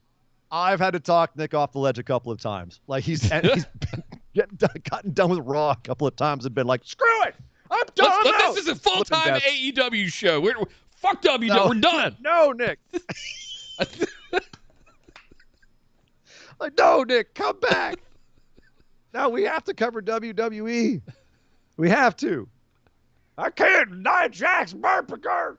I've had to talk Nick off the ledge a couple of times. Like he's gotten done with Raw a couple of times and been like, screw it, I'm done. This is a full-time AEW show. Fuck WWE. We're done. No, Nick. Like, no, Nick, come back. Now we have to cover WWE. We have to. I can't deny Jack's Burpicker.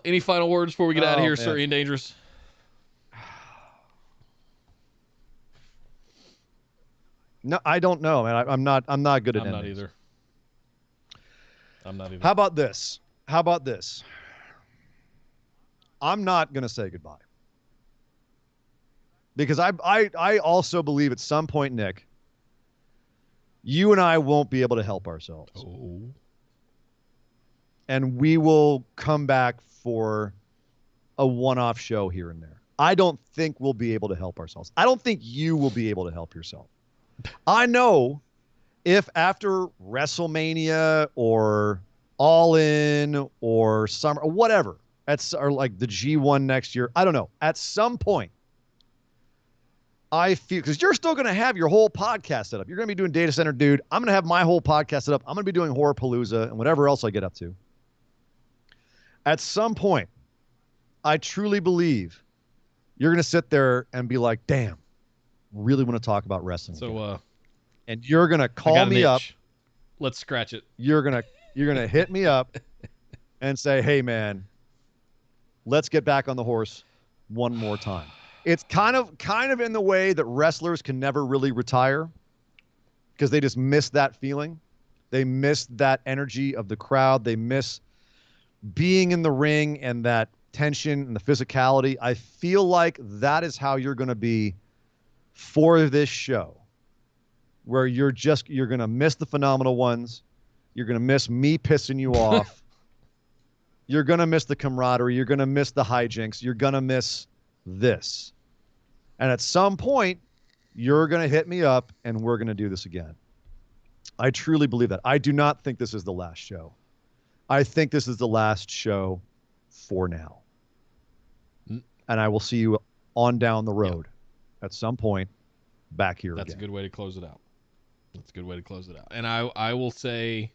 Any final words before we get out of here, Sir Ian Dangerous? No, I don't know, man. I'm not good at I'm endings. I'm not either. How about this? I'm not going to say goodbye. Because I also believe at some point, Nick, you and I won't be able to help ourselves. Oh. And we will come back for a one-off show here and there. I don't think we'll be able to help ourselves. I don't think you will be able to help yourself. I know if after WrestleMania or All In or Summer or whatever, or like the G1 next year, I don't know. At some point, I feel, because you're still going to have your whole podcast set up. You're going to be doing Data Center Dude. I'm going to have my whole podcast set up. I'm going to be doing Horrorpalooza and whatever else I get up to. At some point, I truly believe you're going to sit there and be like, damn, really want to talk about wrestling. So, and you're going to call me up. Let's scratch it. You're going to hit me up and say, hey, man, let's get back on the horse one more time. It's kind of in the way that wrestlers can never really retire because they just miss that feeling. They miss that energy of the crowd. They miss being in the ring and that tension and the physicality. I feel like that is how you're going to be for this show, where you're going to miss the phenomenal ones. You're going to miss me pissing you off. You're going to miss the camaraderie. You're going to miss the hijinks. You're going to miss this. And at some point, you're going to hit me up and we're going to do this again. I truly believe that. I do not think this is the last show. I think this is the last show for now. And I will see you on down the road at some point back here That's again. a good way to close it out. That's a good way to close it out. And I will say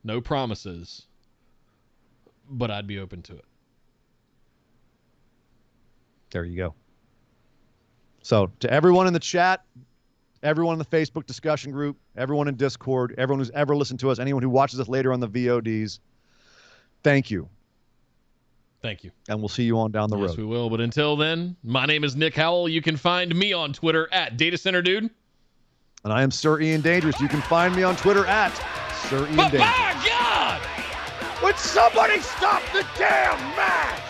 no promises, but I'd be open to it. There you go. So to everyone in the chat, everyone in the Facebook discussion group, everyone in Discord, everyone who's ever listened to us, anyone who watches us later on the VODs, thank you. Thank you. And we'll see you on down the road. Yes, we will. But until then, my name is Nick Howell. You can find me on Twitter at Data Center Dude. And I am Sir Ian Dangerous. You can find me on Twitter at Sir Ian Dangerous. My God! Would somebody stop the damn match?